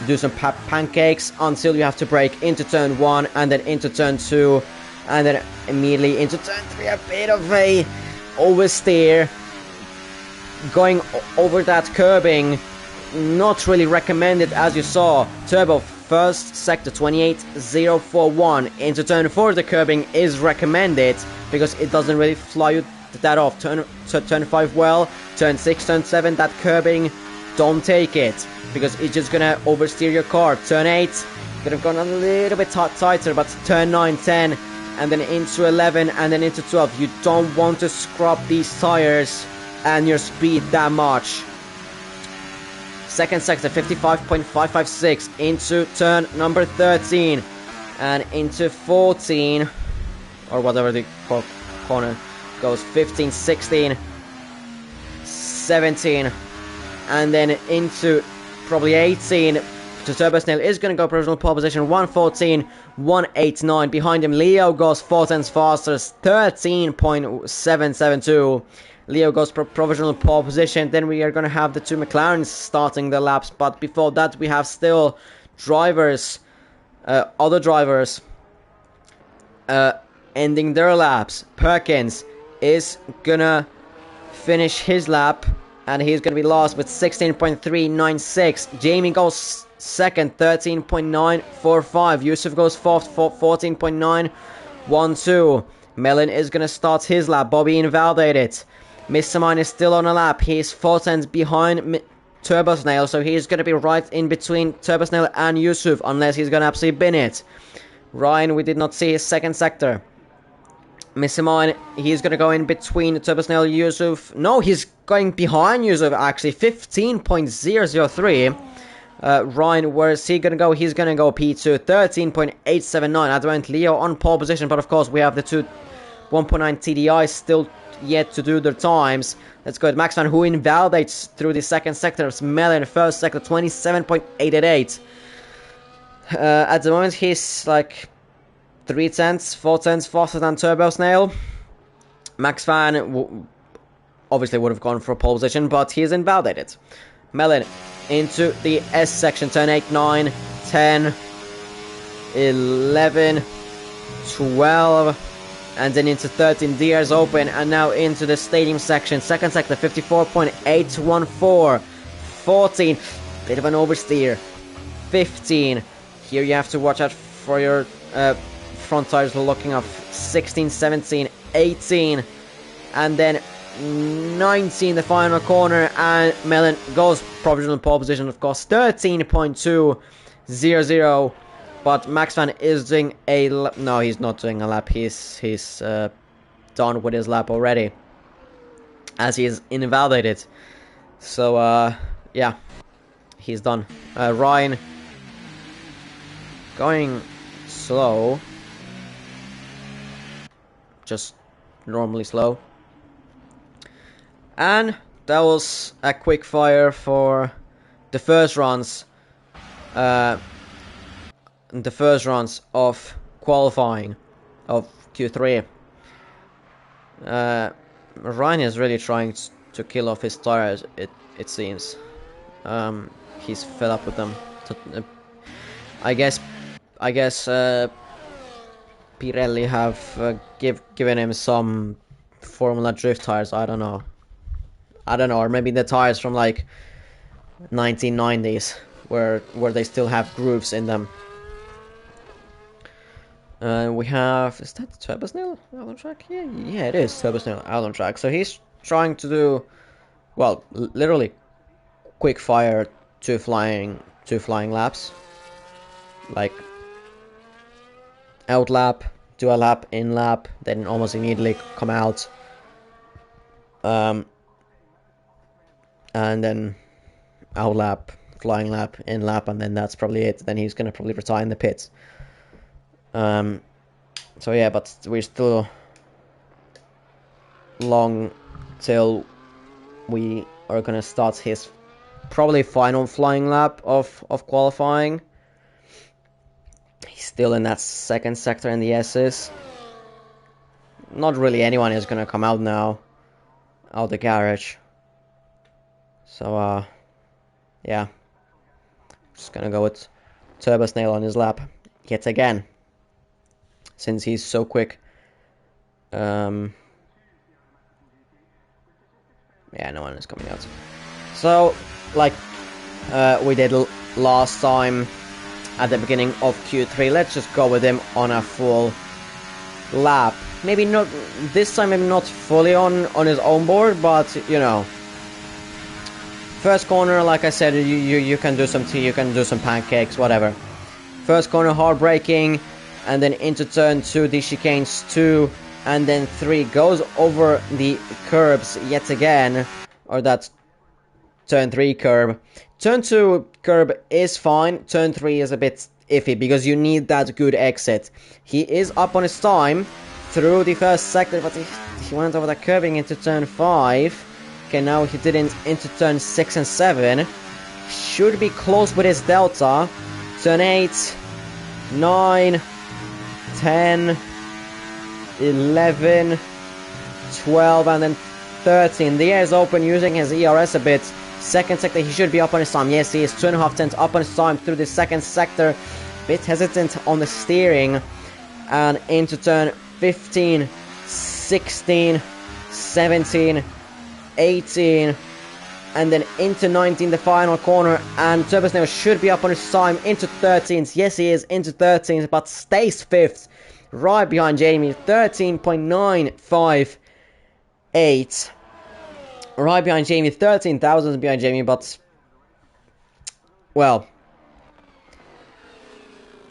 do some pancakes until you have to brake into turn 1 and then into turn 2 and then immediately into turn 3. A bit of a oversteer, going over that curbing, not really recommended. As you saw, turbo first sector 28041. Into turn 4 the curbing is recommended because it doesn't really fly you that off. Turn 5 well, turn 6, turn 7 that curbing, don't take it because it's just gonna oversteer your car. Turn 8 could have gone a little bit tighter, but turn 9, 10 and then into 11 and then into 12, you don't want to scrub these tires and your speed that much. Second sector 55.556 into turn number 13 and into 14 or whatever the corner goes, 15, 16, 17 and then into probably 18. So Turbo Snail is going to go provisional pole position, 114, 189. Behind him, Leo goes 4 tenths faster, 13.772. Leo goes provisional pole position. Then we are going to have the two McLarens starting the laps. But before that, we have still drivers, other drivers, ending their laps. Perkins is going to finish his lap, and he's going to be last with 16.396. Jamie goes second, 13.945. Yusuf goes fourth, 14.912. Melon is going to start his lap. Bobby invalidated. Mr. Mine is still on a lap. He's 4 tenths behind Turbo Snail, so he's going to be right in between Turbo Snail and Yusuf, unless he's going to absolutely bin it. Ryan, we did not see his second sector. Mr. Mine, he's going to go in between Turbo Snail and Yusuf. No, he's going behind Yusuf, actually. 15.003. Ryan, where is he going to go? He's going to go P2. 13.879. At the moment, Leo on pole position, but of course, we have the two 1.9 TDIs still yet to do their times. Let's go with Maxman, who invalidates through the second sector. Melon, first sector, 27.888. At the moment, he's like 3 tenths, 4 tenths faster than Turbo Snail. Max Fan obviously would have gone for a pole position, but he's invalidated. Melon into the S section, turn 8, 9, 10, 11, 12, and then into 13. Diaz open, and now into the stadium section, second sector, 54.814. 14, bit of an oversteer. 15, here you have to watch out for your front tires looking off. 16, 17, 18, and then 19, the final corner, and Melon goes provisional pole position, of course, 13.200. But Max Van is doing a lap. No, he's not doing a lap. He's done with his lap already, as he is invalidated. So yeah, he's done. Ryan going slow, just normally slow. And that was a quick fire for the first runs. The first runs of qualifying of Q3. Ryan is really trying to kill off his tires, it seems. He's fed up with them. I guess Pirelli have given him some Formula Drift tires. I don't know, or maybe the tires from like 1990s where they still have grooves in them. We have, is that Turbo Snail out on track? Yeah, it is Turbo Snail out on track. So he's trying to do, well, literally quick fire two flying laps, like out lap, do a lap, in lap, then almost immediately come out, and then out lap, flying lap, in lap, and then that's probably it. Then he's gonna probably retire in the pits. So yeah, but we're still long till we are gonna start his probably final flying lap of qualifying. He's still in that second sector in the S's. Not really anyone is gonna come out now, out the garage. So, yeah. Just gonna go with Turbo Snail on his lap yet again. Since he's so quick. Yeah, no one is coming out. So, like we did last time at the beginning of Q3, let's just go with him on a full lap. Maybe not this time, maybe not fully on his own board, but you know. First corner, like I said, you can do some tea, you can do some pancakes, whatever. First corner, hard braking, and then into turn 2, the chicanes 2, and then 3 goes over the curbs yet again, or that's turn 3 curb. Turn 2 curb is fine, turn 3 is a bit iffy, because you need that good exit. He is up on his time through the first sector, but he went over the curbing into turn 5. Okay, now he didn't into turn 6 and 7. Should be close with his delta. Turn 8, 9, 10, 11, 12, and then 13. The air is open using his ERS a bit. Second sector, he should be up on his time. Yes, he is 2.5 tenths up on his time through the second sector. Bit hesitant on the steering. And into turn 15, 16, 17, 18, and then into 19, the final corner, and Turbo Snail should be up on his time into 13th. Yes, he is into 13th, but stays 5th, right behind Jamie, 13.958. Right behind Jamie, 13 thousandths behind Jamie, but, well,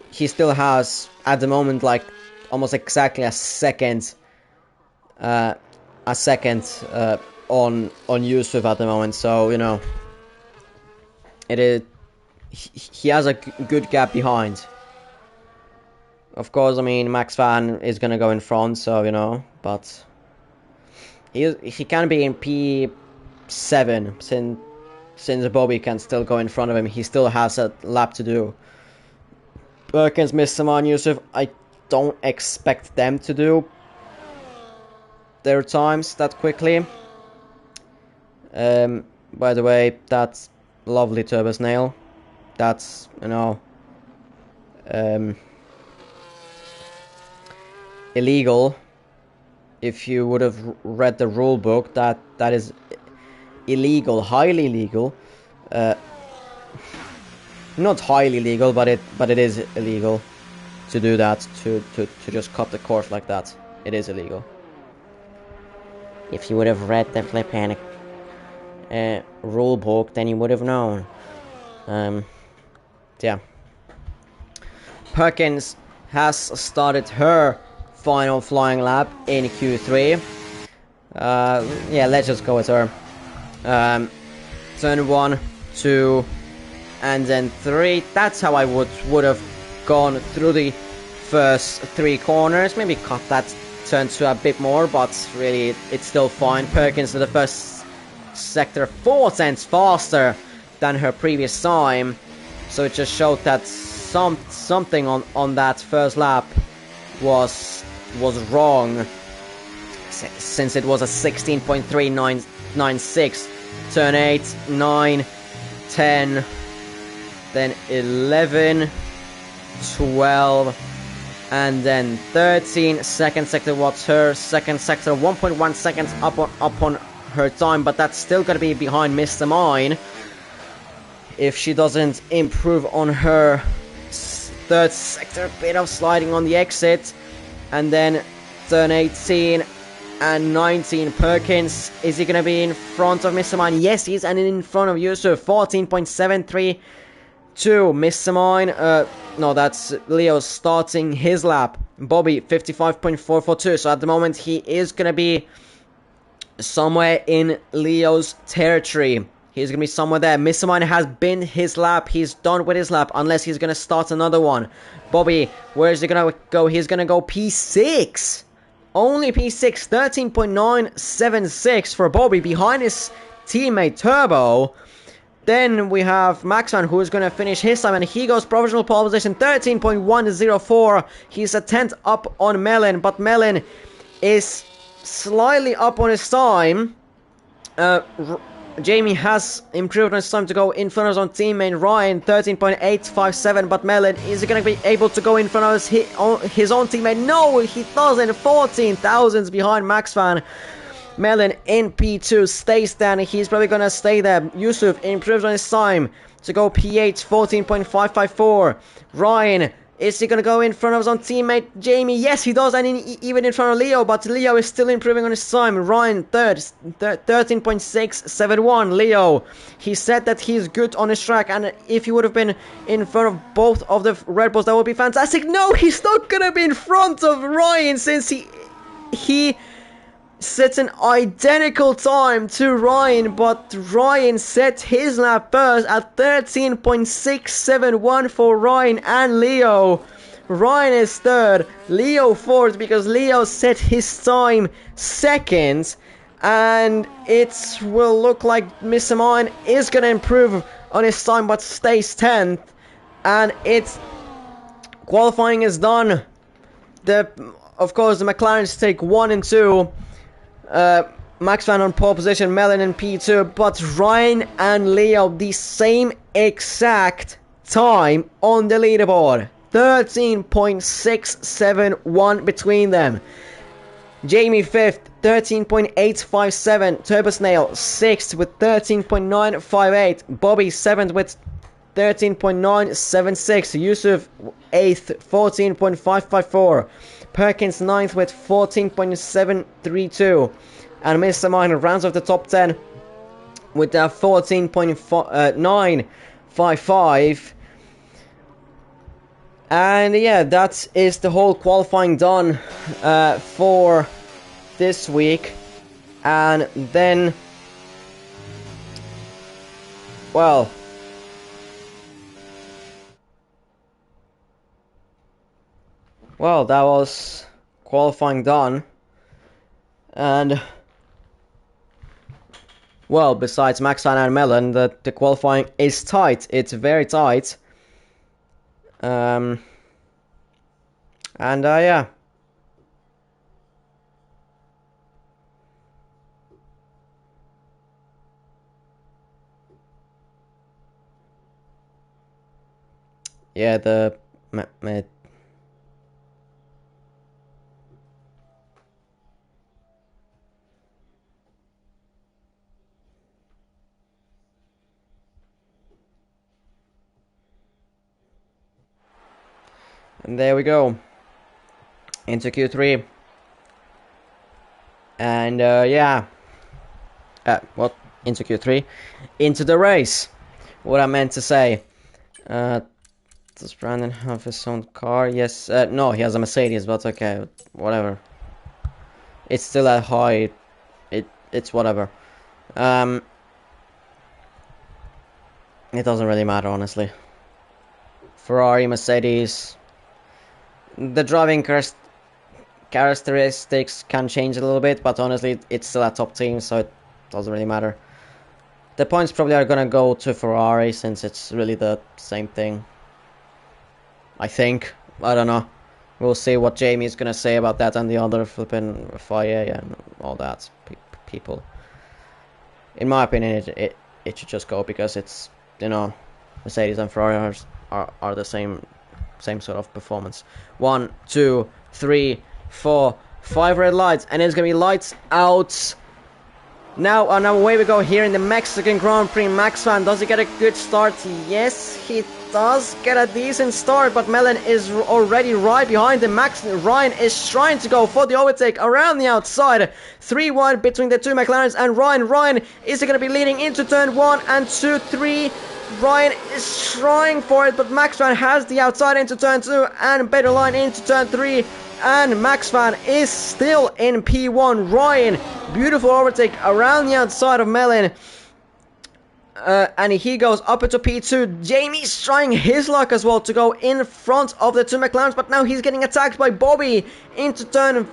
he still has, at the moment, like, almost exactly a second, on Yusuf at the moment, so you know it is he has a good gap behind. Of course, I mean Max Van is gonna go in front, so you know, but he can be in P7 since Bobby can still go in front of him. He still has a lap to do. Perkins, Mr. Yusuf, I don't expect them to do their times that quickly. By the way, that's lovely Turbo Snail. That's, you know, illegal. If you would have read the rule book, that is illegal, highly illegal. Not highly legal, but it is illegal to do that, to just cut the course like that. It is illegal. If you would have read the flipping rule book, then you would have known. Yeah. Perkins has started her final flying lap in Q3. Yeah, let's just go with her. Turn 1, 2, and then 3. That's how I would have gone through the first 3 corners. Maybe cut that turn 2 a bit more, but really it's still fine. Perkins to the first sector 4 tenths faster than her previous time, so it just showed that something on that first lap was wrong, since it was a 16.3996. Turn 8, 9, 10, then 11, 12, and then 13. Second sector was her second sector, 1.1 seconds up on her time, but that's still gonna be behind Mr. Mine if she doesn't improve on her third sector. Bit of sliding on the exit, and then turn 18 and 19. Perkins, is he gonna be in front of Mr. Mine? Yes, he is, and in front of Yusuf. 14.732. Mr. Mine, no, that's Leo starting his lap. Bobby, 55.442. So at the moment he is gonna be somewhere in Leo's territory. He's gonna be somewhere there. Mr. Mine has been his lap. He's done with his lap, unless he's gonna start another one. Bobby, where is he gonna go? He's gonna go P6. Only P6. 13.976 for Bobby, behind his teammate Turbo. Then we have Maxman, who is going to finish his time, and he goes provisional pole position, 13.104. He's a 10th up on Melon, but Melon is slightly up on his time. Jamie has improved on his time to go in front of his own teammate Ryan, 13.857, but Melon, is he going to be able to go in front of his own teammate? No, he doesn't. 14 thousandths behind Max Fan. Melon in P2 stays there, and he's probably going to stay there. Yusuf improves on his time to go P8, 14.554. Ryan, is he going to go in front of his own teammate Jamie? Yes, he does, and even in front of Leo, but Leo is still improving on his time. Ryan third, 13.671. Leo, he said that he's good on his track, and if he would have been in front of both of the Red Bulls, that would be fantastic. No, he's not going to be in front of Ryan, since he sets an identical time to Ryan, but Ryan set his lap first at 13.671 for Ryan and Leo. Ryan is third, Leo fourth, because Leo set his time second, and it will look like Mr. Mine is going to improve on his time but stays 10th, and it's qualifying is done. Of course the McLarens take 1 and 2. Max Van on pole position, Melon in P2, but Ryan and Leo the same exact time on the leaderboard. 13.671 between them. Jamie 5th, 13.857. Turbo Snail 6th with 13.958. Bobby 7th with 13.976. Yusuf 8th, 14.554. Perkins 9th with 14.732, and Mr. Mine rounds off the top 10 with 14.955. And yeah, that is the whole qualifying done for this week. And then, well, that was qualifying done, and well, besides Max Fan and Melon, the qualifying is tight. It's very tight. And yeah. Yeah, and there we go, into Q3, and yeah, into Q3, into the race, what I meant to say. Does Brandon have his own car? Yes, no, he has a Mercedes, but okay, whatever. It's still at high, it's whatever. It doesn't really matter, honestly. Ferrari, Mercedes, the driving characteristics can change a little bit, but honestly, it's still a top team, so it doesn't really matter. The points probably are gonna go to Ferrari, since it's really the same thing. I think. I don't know. We'll see what Jamie is gonna say about that and the other flipping FIA and all that people. In my opinion, it should just go, because it's, you know, Mercedes and Ferrari are the same sort of performance. 1, 2, 3, 4, 5 red lights, and it's gonna be lights out. Now, away we go here in the Mexican Grand Prix. Max Fan, does he get a good start? Yes, he does get a decent start, but Melon is already right behind him. Ryan is trying to go for the overtake around the outside. 3 wide between the two McLarens and Ryan. Ryan, is he going to be leading into turn 1 and 2, 3? Ryan is trying for it, but Max Fan has the outside into turn 2 and better line into turn 3. And Max Fan is still in P1. Ryan, beautiful overtake around the outside of Melon. And he goes up into P2. Jamie's trying his luck as well to go in front of the two McLarens, but now he's getting attacked by Bobby into turn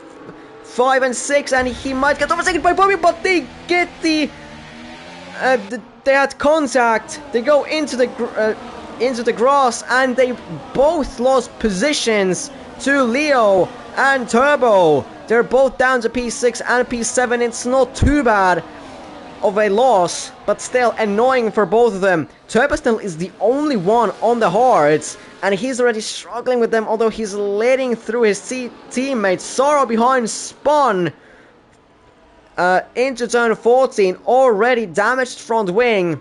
5 and 6, and he might get overtaken by Bobby, but they get they had contact. They go into the grass, and they both lost positions to Leo and Turbo. They're both down to P6 and P7. It's not too bad. of a loss, but still annoying for both of them. Turbosnell is the only one on the hards, and he's already struggling with them, although he's leading through his teammates. Sorrow behind spun into turn 14, already damaged front wing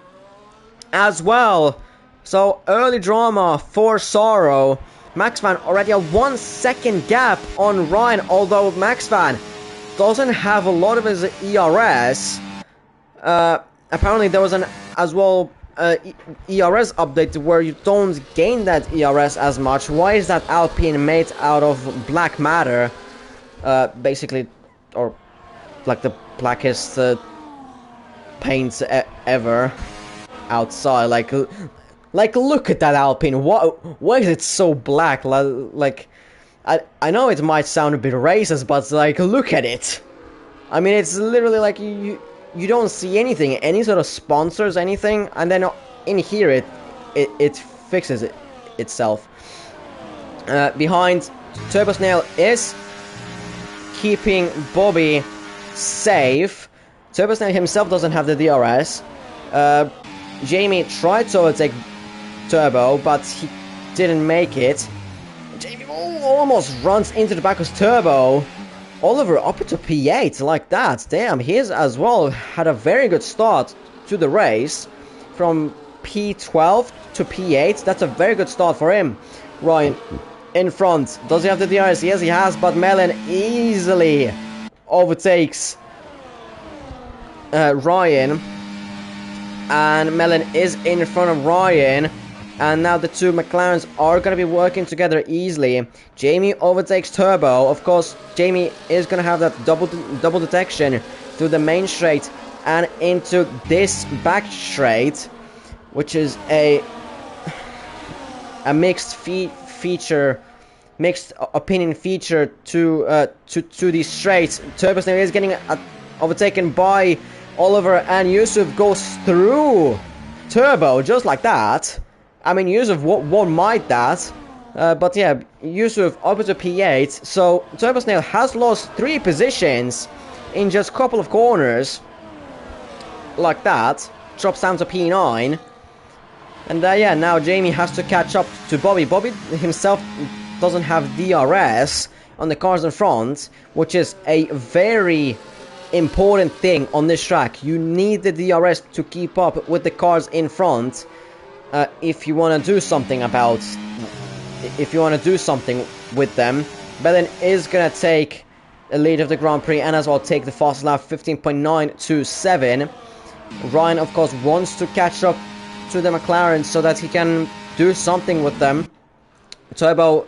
as well. So early drama for Sorrow. Maxvan already a 1 second gap on Ryan, although Maxvan doesn't have a lot of his ERS. Apparently there was an as well ERS update where you don't gain that ERS as much. Why is that Alpine made out of black matter? Basically, or like the blackest paints ever outside. Like look at that Alpine. Why is it so black? Like I know it might sound a bit racist, but like look at it. I mean, it's literally like you don't see anything, any sort of sponsors, anything, and then in here it fixes itself. Behind, Turbosnail is keeping Bobby safe. Turbosnail himself doesn't have the DRS. Jamie tried to overtake Turbo, but he didn't make it. Jamie almost runs into the back of Turbo. Oliver up to P8 like that. Damn, he's as well had a very good start to the race. From P12 to P8, that's a very good start for him. Ryan in front. Does he have the DRS? Yes, he has, but Melon easily overtakes Ryan. And Melon is in front of Ryan. And now the two McLarens are going to be working together easily. Jamie overtakes Turbo. Of course, Jamie is going to have that double detection through the main straight and into this back straight, which is a mixed opinion feature to these straights. Turbosnail is getting overtaken by Oliver, and Yusuf goes through Turbo just like that. I mean, Yusuf won't mind that. But yeah, Yusuf up to P8. So Turbosnail has lost 3 positions in just a couple of corners. Like that. Drops down to P9. And yeah, now Jamie has to catch up to Bobby. Bobby himself doesn't have DRS on the cars in front, which is a very important thing on this track. You need the DRS to keep up with the cars in front. If you want to do something with them. Belen is going to take a lead of the Grand Prix and as well take the fastest lap, 15.927. Ryan, of course, wants to catch up to the McLaren so that he can do something with them. Turbo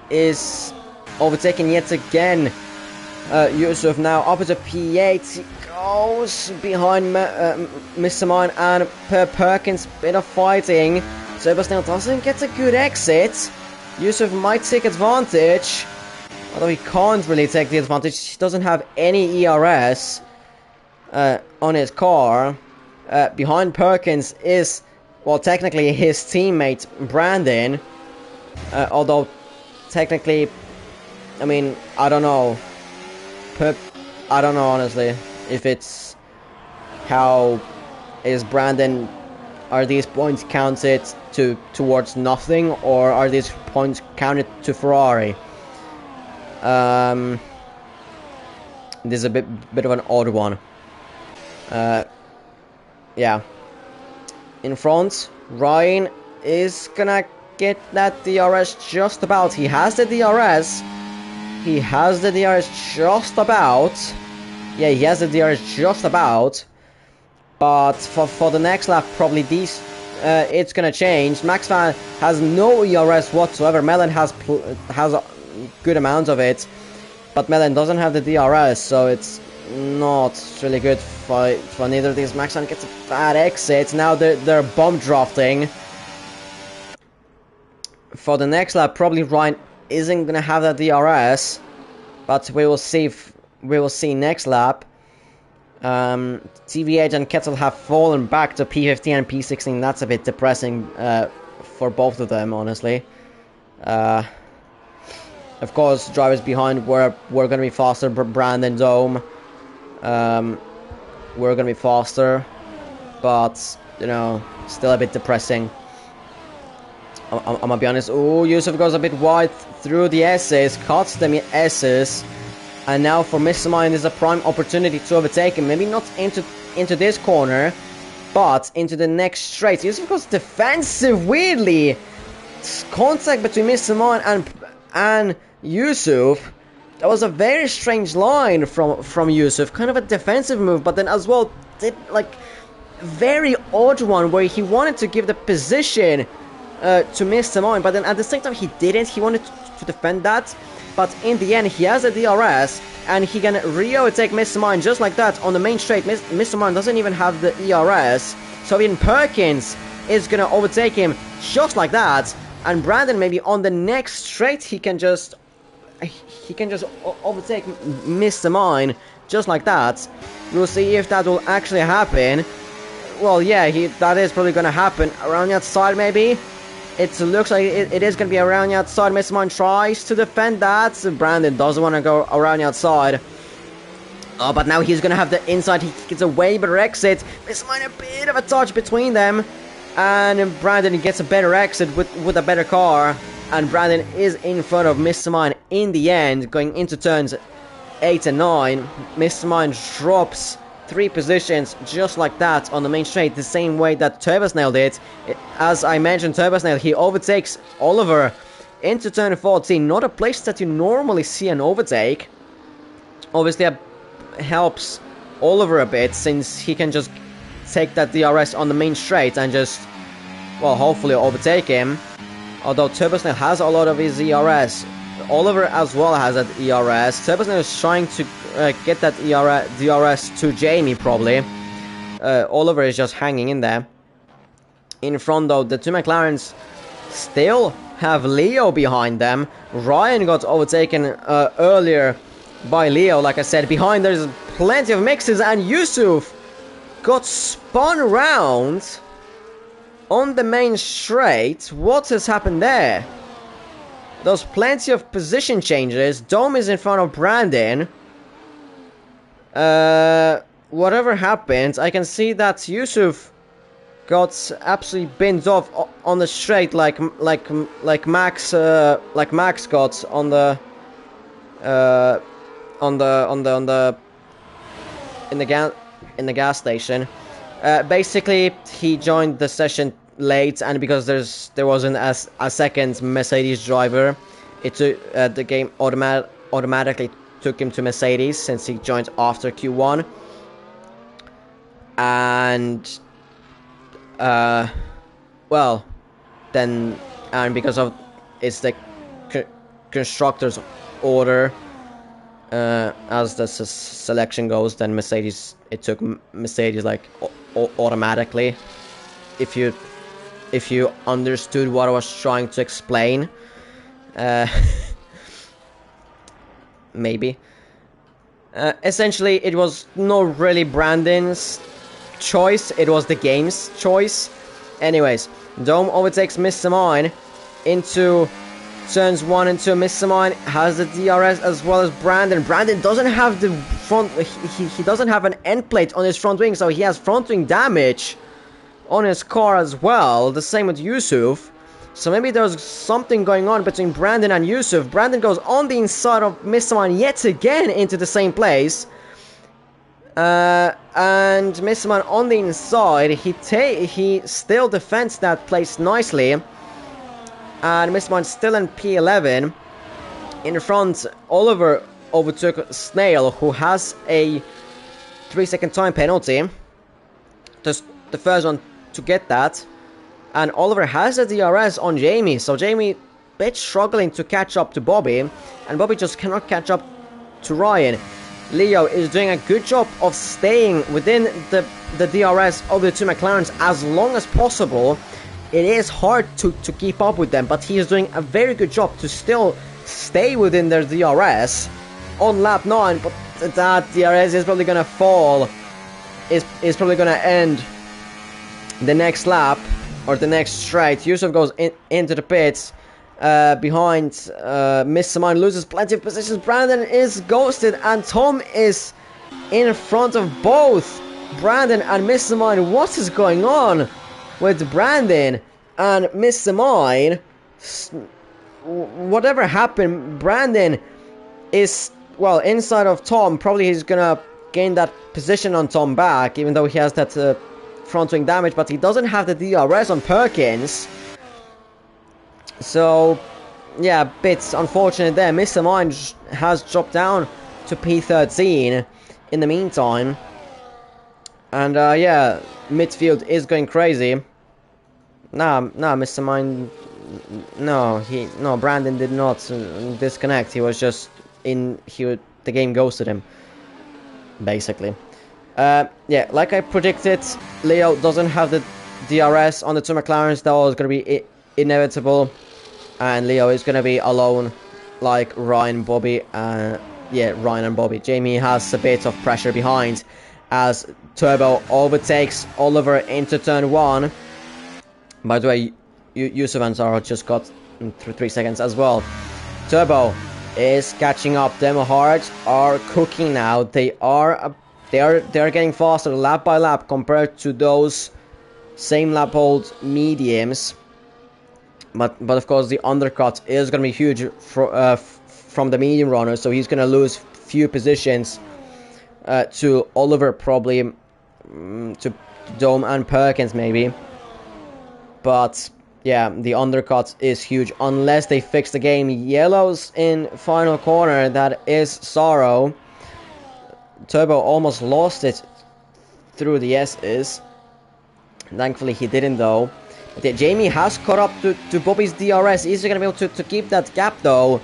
is overtaken yet again. Yusuf now up to P8. He goes behind Mr. Mine and Perkins. Bit of fighting. Turbosnail doesn't get a good exit. Yusuf might take advantage, although he can't really take the advantage. He doesn't have any ERS on his car. Behind Perkins is, well, technically his teammate Brandon. Although technically, I mean, I don't know. I don't know honestly if it's how is Brandon. Are these points counted towards nothing, or are these points counted to Ferrari? This is a bit of an odd one. Yeah. In front, Ryan is gonna get that DRS just about. He has the DRS. He has the DRS just about. Yeah, he has the DRS just about. But for the next lap, probably it's gonna change. Max Van has no ERS whatsoever. Melon has a good amount of it, but Melon doesn't have the DRS, so it's not really good for neither of these. Max Van gets a bad exit. Now they're bomb drafting. For the next lap, probably Ryan isn't gonna have that DRS, but we will see. We will see next lap. TV8 and Kettle have fallen back to P15 and P16. That's a bit depressing for both of them, honestly. Of course, drivers behind were going to be faster. Brandon Dome, we're gonna be faster, but you know, still a bit depressing. I'm gonna be honest. Oh, Yusuf goes a bit wide through the S's, cuts them S's, and now for Mr. Mind is a prime opportunity to overtake him. Maybe not into this corner, but into the next straight. Yusuf goes defensive. Weirdly, contact between Mr. Mind and Yusuf. That was a very strange line from Yusuf. Kind of a defensive move, but then as well did like very odd one where he wanted to give the position to Mr. Mind, but then at the same time he didn't. He wanted to defend that, but in the end he has a DRS and he can re-overtake Mr. Mind just like that on the main straight. Mr. Mind doesn't even have the ERS, so even Perkins is gonna overtake him just like that. And Brandon maybe on the next straight he can just overtake Mr. Mine just like that. We'll see if that will actually happen. Well, yeah, that is probably gonna happen around the outside maybe. It looks like it is gonna be around the outside. Mr. Mine tries to defend that. Brandon doesn't want to go around the outside. Oh, but now he's gonna have the inside. He gets a way better exit. Mr. Mine a bit of a touch between them. And Brandon gets a better exit with a better car. And Brandon is in front of Mr. Mine in the end, going into turns 8 and 9. Mr. Mine drops 3 positions just like that on the main straight, the same way that Turbosnail did. As I mentioned, Turbosnail, he overtakes Oliver into turn 14. Not a place that you normally see an overtake. Obviously, that helps Oliver a bit, since he can just take that DRS on the main straight and just, well, hopefully overtake him. Although Turbosnail has a lot of his ERS. Oliver as well has that ERS. Turbosnail is trying to get that DRS to Jamie probably. Oliver is just hanging in there. In front though, the two McLarens still have Leo behind them. Ryan got overtaken earlier by Leo, like I said. Behind there's plenty of mixes, and Yusuf got spun around on the main straight. What has happened there? There's plenty of position changes. Dome is in front of Brandon. Whatever happened, I can see that Yusuf got absolutely binned off on the straight, like Max got on the in the gas station. Basically, he joined the session late, and because there wasn't a second Mercedes driver, it took the game automatically took him to Mercedes, since he joined after Q1. And well, then, and because of it's the constructor's order, as the selection goes, then Mercedes, it took Mercedes like automatically. If you understood what I was trying to explain, maybe. Essentially, it was not really Brandon's choice, it was the game's choice. Anyways, Dome overtakes Mr. Mine into turns 1 and 2. Mr. Mine has the DRS as well as Brandon. Brandon doesn't have the front, he doesn't have an end plate on his front wing, so he has front wing damage on his car as well. The same with Yusuf. So maybe there's something going on between Brandon and Yusuf. Brandon goes on the inside of Mr. Mine yet again into the same place. And Mr. Mine on the inside, he still defends that place nicely. And Mr. Mine still in P11. In front, Oliver overtook Snail, who has a 3-second time penalty. Just the first one to get that. And Oliver has a DRS on Jamie, so Jamie bit struggling to catch up to Bobby, and Bobby just cannot catch up to Ryan. Leo is doing a good job of staying within the DRS of the two McLarens as long as possible. It is hard to keep up with them, but he is doing a very good job to still stay within their DRS on lap 9, but that DRS is probably gonna fall, is probably gonna end the next lap, or the next straight. Yusuf goes into the pits behind Mr. Mine, loses plenty of positions. Brandon is ghosted, and Tom is in front of both Brandon and Mr. Mine. What is going on with Brandon and Mr. Mine? Whatever happened, Brandon is, well, inside of Tom. Probably he's gonna gain that position on Tom back, even though he has that front wing damage, but he doesn't have the DRS on Perkins. So, yeah, bit unfortunate there. Mr. Mine has dropped down to P13 in the meantime. And, yeah, midfield is going crazy. Nah, Mr. Mine... No, Brandon did not disconnect. He was just the game ghosted him, basically. Yeah, like I predicted, Leo doesn't have the DRS on the two McLarens. That was going to be inevitable. And Leo is going to be alone, like Ryan, Bobby, yeah, Ryan and Bobby. Jamie has a bit of pressure behind as Turbo overtakes Oliver into turn 1. By the way, Yusuf and Zara just got through 3 seconds as well. Turbo is catching up. Demo Hearts are cooking now. They are getting faster lap by lap compared to those same lap old mediums. But of course the undercut is going to be huge from the medium runner, so he's going to lose few positions to Oliver, probably to Dome and Perkins maybe. But yeah, the undercut is huge unless they fix the game. Yellows in final corner, that is Sorrow. Turbo almost lost it through the S's. Thankfully he didn't though. But Jamie has caught up to Bobby's DRS. Is he going to be able to keep that gap though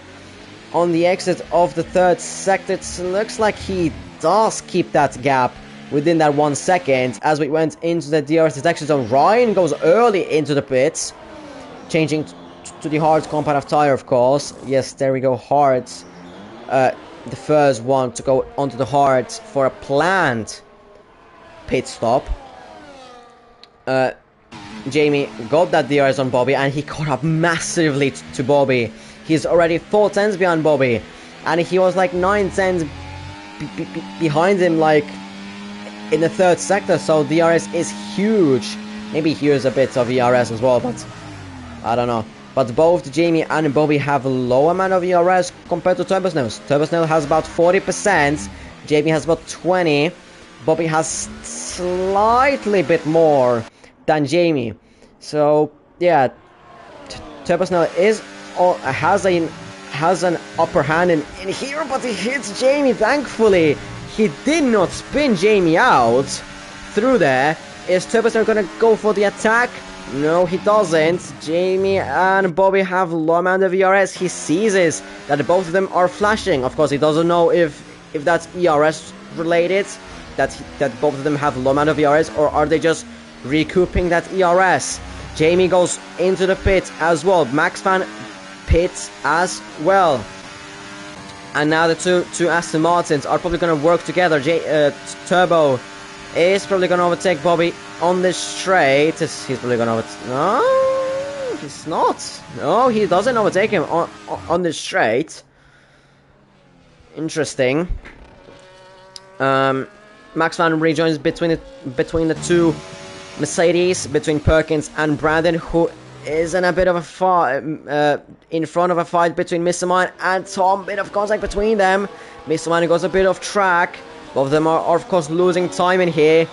on the exit of the third sector? It looks like he does keep that gap within that 1 second as we went into the DRS detection zone. Ryan goes early into the pits, changing to the hard compound tire, of course. Yes, there we go, hards. The first one to go onto the hards for a planned pit stop. Jamie got that DRS on Bobby and he caught up massively to Bobby. He's already 4 tenths behind Bobby and he was like 9 tenths behind him, like in the third sector, so DRS is huge. Maybe here's a bit of ERS as well, but I don't know. But both Jamie and Bobby have a low amount of ERS compared to Turbo Snails. Turbo Snail has about 40%, Jamie has about 20%, Bobby has slightly bit more than Jamie. So yeah, Turbo Snail has an upper hand in here, but he hits Jamie. Thankfully, he did not spin Jamie out through there. Is Turbo Snail gonna go for the attack? No, he doesn't. Jamie and Bobby have low amount of ERS. He seizes that both of them are flashing. Of course, he doesn't know if that's ERS related, that both of them have low amount of ERS, or are they just recouping that ERS. Jamie goes into the pit as well. Max Fan pits as well. And now the two Aston Martins are probably going to work together. Turbo is probably going to overtake Bobby on the straight. He's probably going to no, he's not. No, he doesn't overtake him on the straight. Interesting. Max Van rejoins between the two Mercedes, between Perkins and Brandon, who is in a bit of a fight, in front of a fight between Mr. Mine and Tom. Bit of contact between them. Mr. Mine goes a bit off track. Both of them are of course losing time in here.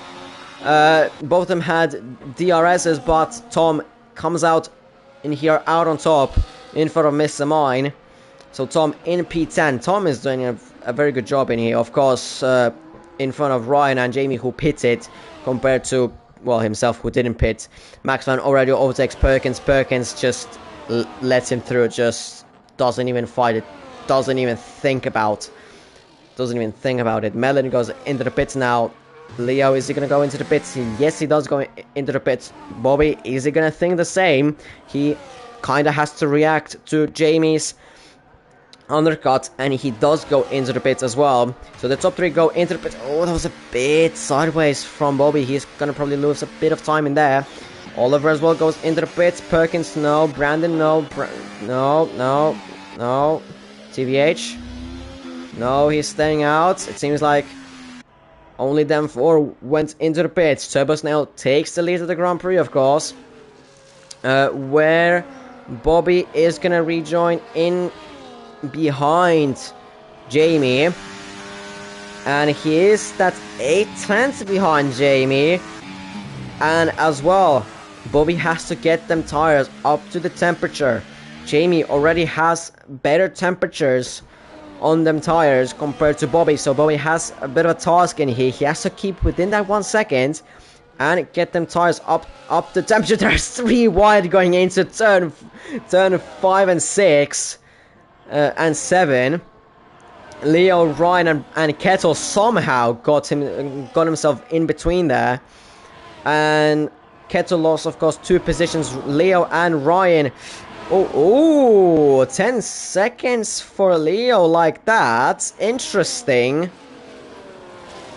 Both of them had DRSs, but Tom comes out in here out on top in front of Mr. Mine. So Tom in P10. Tom is doing a very good job in here, of course, in front of Ryan and Jamie, who pitted, compared to, well, himself, who didn't pit. Max Van already overtakes Perkins. Perkins just lets him through, just doesn't even fight it, doesn't even think about it. Melon goes into the pits now. Leo, is he going to go into the pits? Yes, he does go into the pits. Bobby, is he going to think the same? He kind of has to react to Jamie's undercut, and he does go into the pits as well. So the top three go into the pits. Oh, that was a bit sideways from Bobby. He's gonna probably lose a bit of time in there. Oliver as well goes into the pits. Perkins, no. Brandon, no. No. TVH, no, he's staying out. It seems like Only them four went into the pits. Turbo Snail takes the lead of the Grand Prix, of course. Where Bobby is gonna rejoin in behind Jamie. And he is that 8/10 behind Jamie. And as well, Bobby has to get them tires up to the temperature. Jamie already has better temperatures on them tires compared to Bobby, so Bobby has a bit of a task in here. He has to keep within that 1 second and get them tires up the temperature. There's 3 wide going into turn 5 and 6 and 7. Leo, Ryan and Kettle somehow got himself in between there, and Kettle lost, of course, 2 positions. Leo and Ryan. Oh, 10 seconds for Leo like that. Interesting.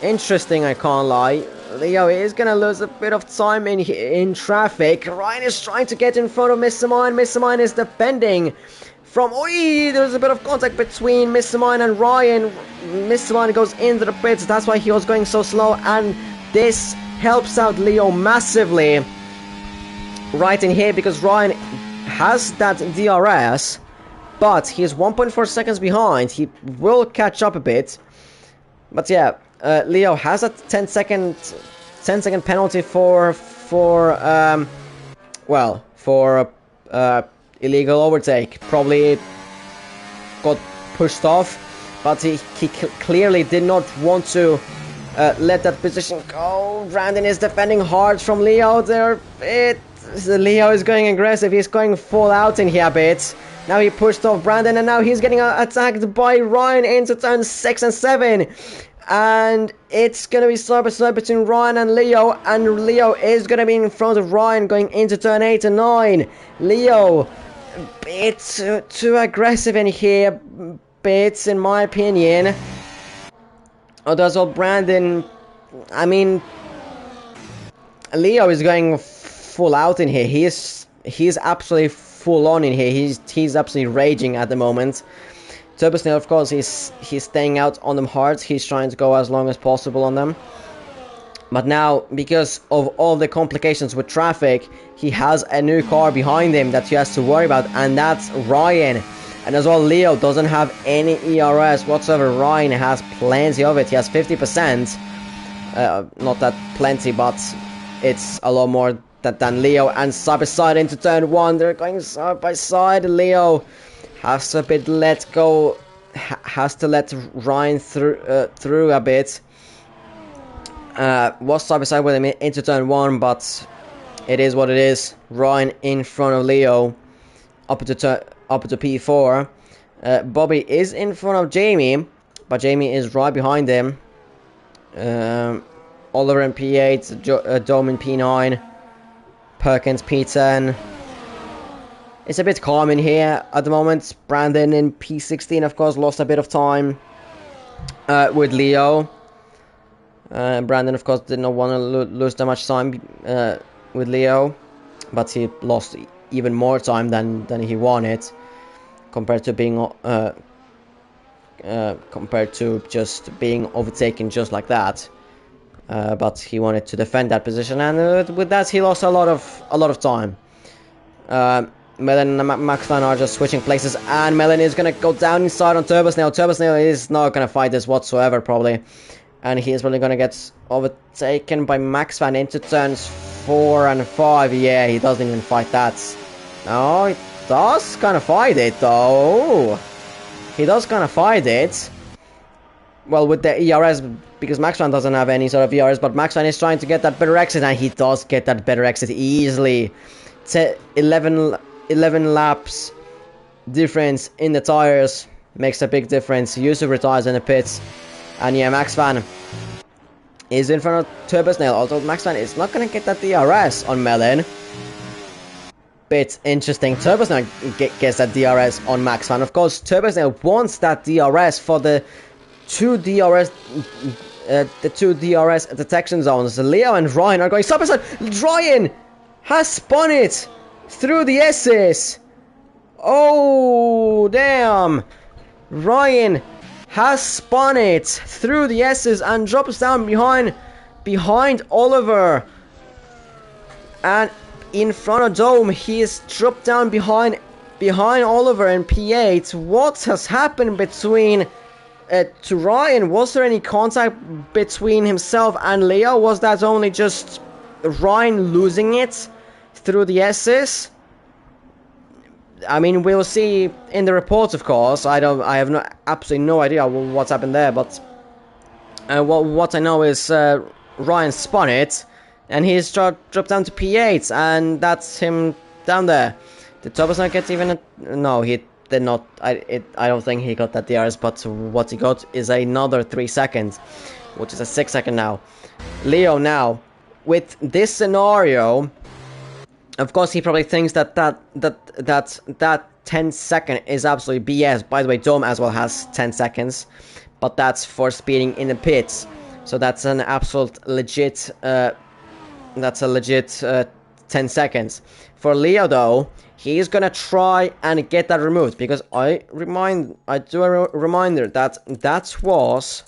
Interesting, I can't lie. Leo is gonna lose a bit of time in traffic. Ryan is trying to get in front of Mr. Mine. Mr. Mine is defending from... Oi, there's a bit of contact between Mr. Mine and Ryan. Mr. Mine goes into the pits. That's why he was going so slow, and this helps out Leo massively right in here, because Ryan has that DRS, but he's 1.4 seconds behind. He will catch up a bit, but yeah, Leo has a 10 second penalty for illegal overtake. Probably got pushed off, but he clearly did not want to let that position go. Brandon is defending hard from Leo there. Leo is going aggressive. He's going full out in here a bit. Now he pushed off Brandon, and now he's getting attacked by Ryan into turn 6 and 7. And it's going to be side by side between Ryan and Leo is going to be in front of Ryan going into turn 8 and 9. Leo, a bit too aggressive in here, bits in my opinion. Oh, there's all Brandon. I mean, Leo is going full out in here. He's absolutely full on in here. He's absolutely raging at the moment. Turbo Snail, of course, he's staying out on them hard. He's trying to go as long as possible on them. But now, because of all the complications with traffic, he has a new car behind him that he has to worry about, and that's Ryan. And as well, Leo doesn't have any ERS whatsoever. Ryan has plenty of it. He has 50%. Not that plenty, but it's a lot more than Leo. And side by side into turn 1. They're going side by side. Leo has to let Ryan through a bit. Was side by side with him into turn 1, but it is what it is. Ryan in front of Leo up to P4. Bobby is in front of Jamie, but Jamie is right behind him. Oliver in P8, Dome in P9, Perkins P10. It's a bit calm in here at the moment. Brandon in P16, of course, lost a bit of time with Leo. Brandon, of course, did not want to lose that much time with Leo, but he lost even more time than he wanted, compared to just being overtaken just like that. But he wanted to defend that position, and with that he lost a lot of time. Melon and McFan are just switching places, and Melon is gonna go down inside on Turbo Snail. Turbo Snail is not gonna fight this whatsoever, probably, and he is probably gonna get overtaken by MaxFan into turns 4 and 5. Yeah, he doesn't even fight that. No, he does kind of fight it though. He does kind of fight it. Well, with the ERS, because MaxFan doesn't have any sort of ERS, but MaxFan is trying to get that better exit, and he does get that better exit easily. 11 laps difference in the tires makes a big difference. Yusuf retires in the pits, and yeah, MaxFan is in front of Turbo Snail. Although MaxFan is not gonna get that DRS on Melon. Bit interesting. Turbo Snail gets that DRS on MaxFan. Of course, Turbo Snail wants that DRS for the two DRS detection zones. Leo and Ryan are going side by side. Ryan has spun it through the S's. Oh, damn. Ryan has spun it through the S's and drops down behind Oliver. And in front of Dome, he is dropped down behind Oliver in P8. What has happened between to Ryan? Was there any contact between himself and Leo? Was that only just Ryan losing it through the S's? I mean, we'll see in the reports, of course. I have absolutely no idea what's happened there, but what I know is Ryan spun it, and he's dropped down to P8, and that's him down there. Did Thomas not get even no, he did not. I don't think he got that DRS, but what he got is another 3 seconds, which is a 6 second now. Leo now, with this scenario, of course he probably thinks that 10 second is absolutely BS. By the way, Dome as well has 10 seconds, but that's for speeding in the pits. So that's an absolute legit, that's a legit 10 seconds. For Leo though, he's gonna try and get that removed, because I do a reminder that was,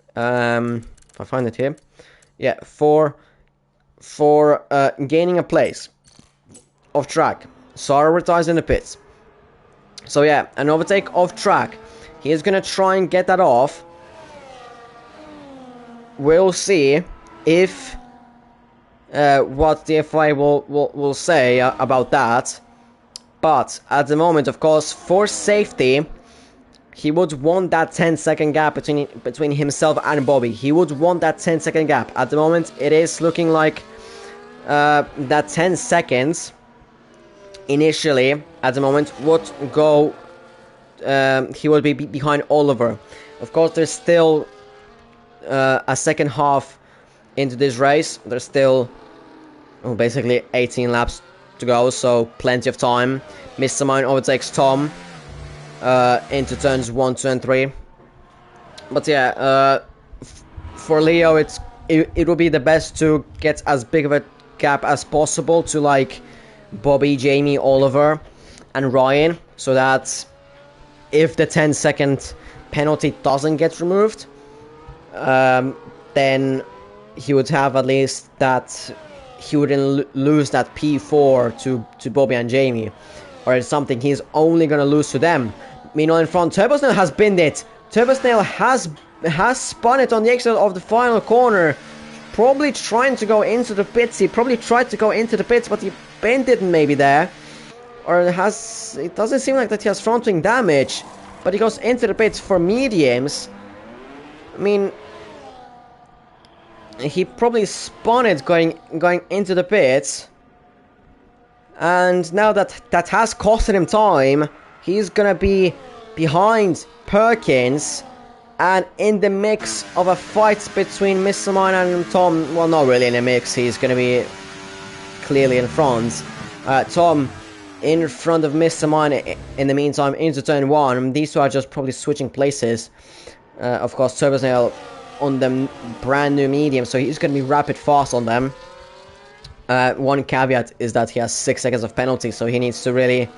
if I find it here, yeah, for gaining a place off track. Sara retires in the pits. So yeah, an overtake off track. He is gonna try and get that off. We'll see if what the FIA will say about that. But at the moment, of course, for safety, he would want that 10-second gap between himself and Bobby. He would want that 10-second gap. At the moment, it is looking like that 10 seconds initially, at the moment, would go. He would be behind Oliver. Of course, there's still a second half into this race. There's still basically 18 laps to go, so plenty of time. Mr. Mine overtakes Tom into turns 1, 2, and 3. But yeah, for Leo, it would be the best to get as big of a gap as possible to like Bobby, Jamie, Oliver, and Ryan, so that if the 10-second penalty doesn't get removed, then he would have at least that. He wouldn't lose that P4 to Bobby and Jamie, or something. He's only gonna lose to them. Meanwhile, in front, Turbosnail has binned it. Turbosnail has spun it on the exit of the final corner, probably trying to go into the pits. He probably tried to go into the pits, but he bent it maybe there, or it doesn't seem like that he has front wing damage, but he goes into the pits for mediums. I mean, he probably spun it going into the pits, and now that has costed him time. He's gonna be behind Perkins and in the mix of a fight between Mr. Mine and Tom. Well, not really in a mix. He's gonna be clearly in front. Tom in front of Mr. Mine in the meantime into turn 1. These two are just probably switching places. Of course, Turbosnail on the brand new medium, so he's going to be rapid fast on them. One caveat is that he has 6 seconds of penalty, so he needs to really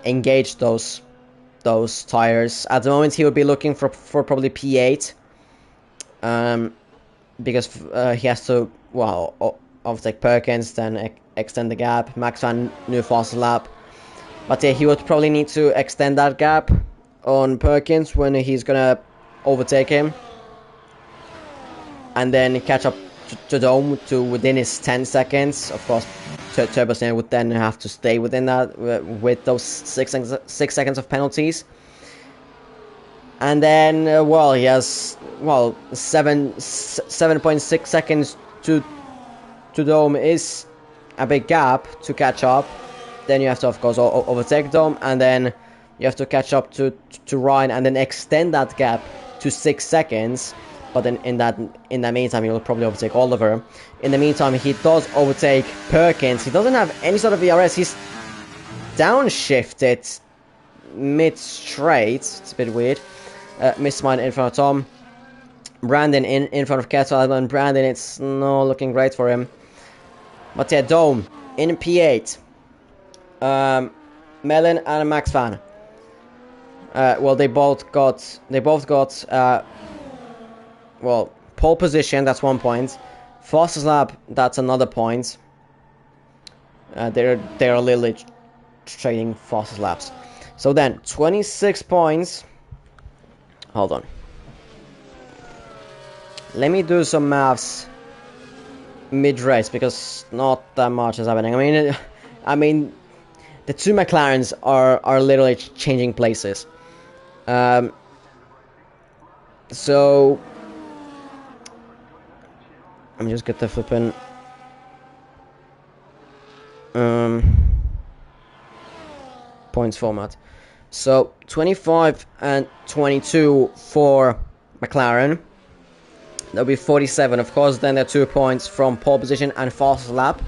engage those tires. At the moment, he would be looking for probably P8, because he has to, well, overtake Perkins, then extend the gap. Max Van new fast lap, but yeah, he would probably need to extend that gap on Perkins when he's gonna overtake him, and then catch up to Dome to within his 10 seconds. Of course, Turbosnail would then have to stay within that with those 6 seconds of penalties. And then, well, he has 7.6 seconds to Dome is a big gap to catch up. Then you have to, of course, overtake Dome, and then you have to catch up to Ryan, and then extend that gap to 6 seconds. But then in that meantime, he will probably overtake Oliver. In the meantime, he does overtake Perkins. He doesn't have any sort of VRS. He's downshifted mid-straight. It's a bit weird. Missed mine in front of Tom. Brandon in front of Kettle, and Brandon, it's not looking great for him. But yeah, Dome in P8. Melon and Max Van. well, they both got well, pole position, that's 1 point. Fastest lap, that's another point. They're literally trading fastest laps. So then 26 points. Hold on. Let me do some maths mid-race because not that much is happening. I mean, the two McLarens are literally changing places. So let me just get the flipping points format. So 25 and 22 for McLaren. That'll be 47. Of course, then there are 2 points from pole position and fastest lap.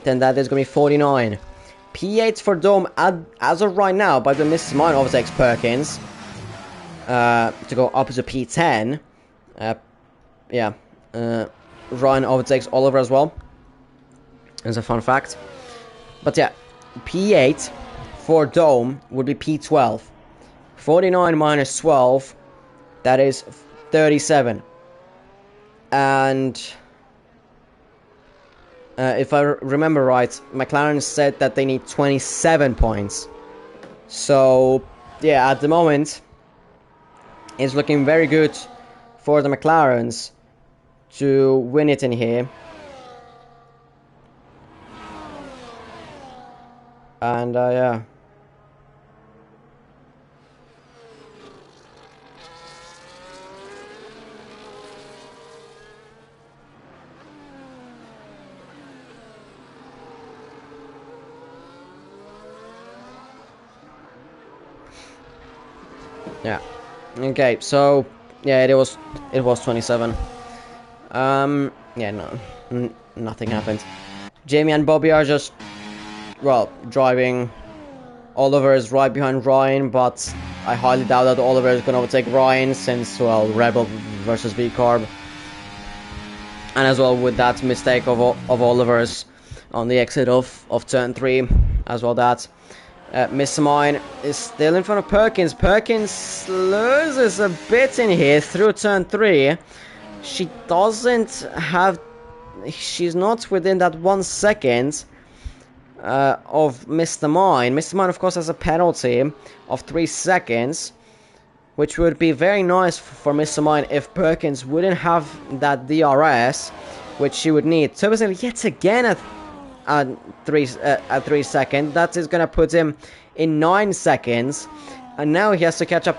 Then that is going to be 49. P8 for Dome as of right now, by the Mrs. Mine overtakes Perkins to go up to P10. Ryan overtakes Oliver as well. As a fun fact. But yeah, P8 for Dome would be P12. 49 minus 12, that is 37. And if I remember right, McLaren said that they need 27 points. So yeah, at the moment, it's looking very good for the McLarens to win it in here. And yeah. Yeah. Okay, so yeah, it was 27. Yeah, no, nothing happened. Jamie and Bobby are just, well, driving. Oliver is right behind Ryan, but I highly doubt that Oliver is going to overtake Ryan since, well, Rebel versus V-Carb. And as well with that mistake of Oliver's on the exit of turn 3, as well that. Mr. Mine is still in front of Perkins. Perkins loses a bit in here through turn 3. She doesn't have... She's not within that 1 second of Mr. Mine. Mr. Mine, of course, has a penalty of 3 seconds, which would be very nice for Mr. Mine if Perkins wouldn't have that DRS, which she would need. So yet again at 3 seconds. That is going to put him in 9 seconds. And now he has to catch up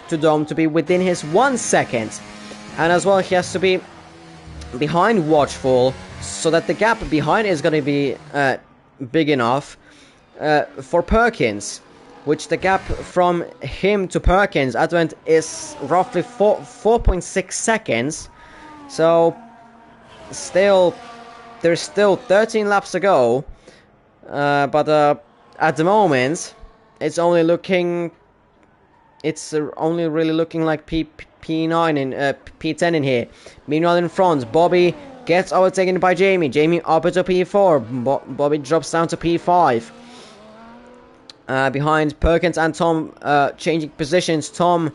to Dome to be within his 1 second. And as well, he has to be behind Watchful, so that the gap behind is going to be big enough for Perkins. Which the gap from him to Perkins at the end is roughly 4.6 seconds. So, there's still 13 laps to go, but at the moment, it's only really looking like P9 in P10 in here. Meanwhile, in front, Bobby gets overtaken by Jamie. Jamie up to P4. Bobby drops down to P5. Behind Perkins and Tom, changing positions. Tom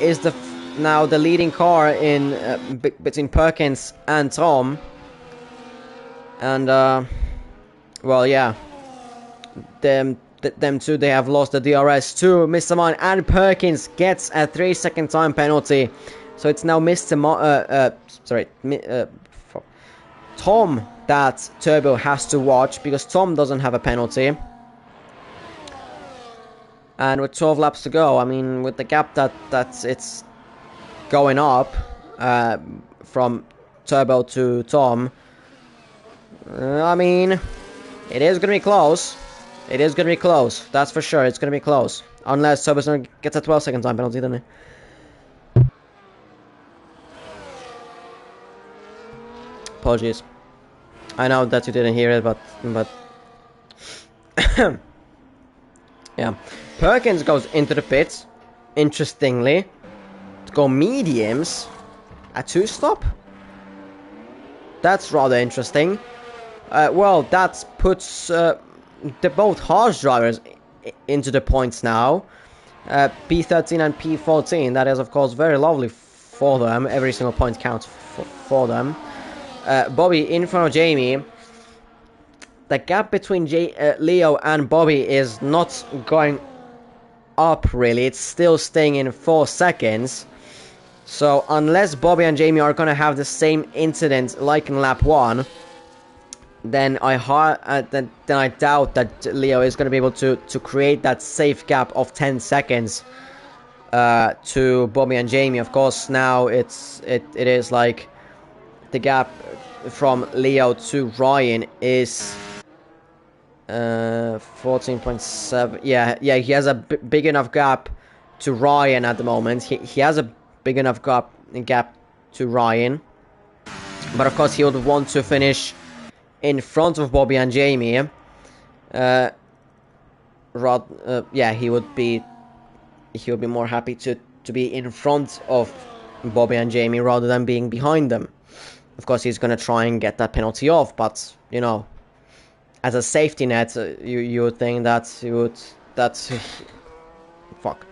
is now the leading car in between Perkins and Tom. And well, yeah, them two, they have lost the DRS to Mr. Mine, and Perkins gets a 3-second time penalty. So it's now Tom that Turbo has to watch, because Tom doesn't have a penalty. And with 12 laps to go, I mean, with the gap that's it's going up from Turbo to Tom, I mean, it is going to be close. It is going to be close. That's for sure. It's going to be close. Unless Turbo gets a 12-second time penalty, doesn't he? Apologies. I know that you didn't hear it, but yeah. Perkins goes into the pits, interestingly, to go mediums at 2-stop. That's rather interesting. Well, that puts the both Haas drivers into the points now. P13 and P14. That is, of course, very lovely for them. Every single point counts for them. Bobby in front of Jamie. The gap between Leo and Bobby is not going up, really. It's still staying in 4 seconds. So, unless Bobby and Jamie are gonna have the same incident like in lap 1, then I doubt that Leo is gonna be able to create that safe gap of 10 seconds to Bobby and Jamie. Of course, now it is like the gap from Leo to Ryan is 14.7. Yeah, he has a big enough gap to Ryan at the moment. He has a big enough gap to Ryan, but of course he would want to finish in front of Bobby and Jamie. Yeah, he would be more happy to be in front of Bobby and Jamie rather than being behind them. Of course, he's gonna try and get that penalty off, but you know, as a safety net, you would think that fuck.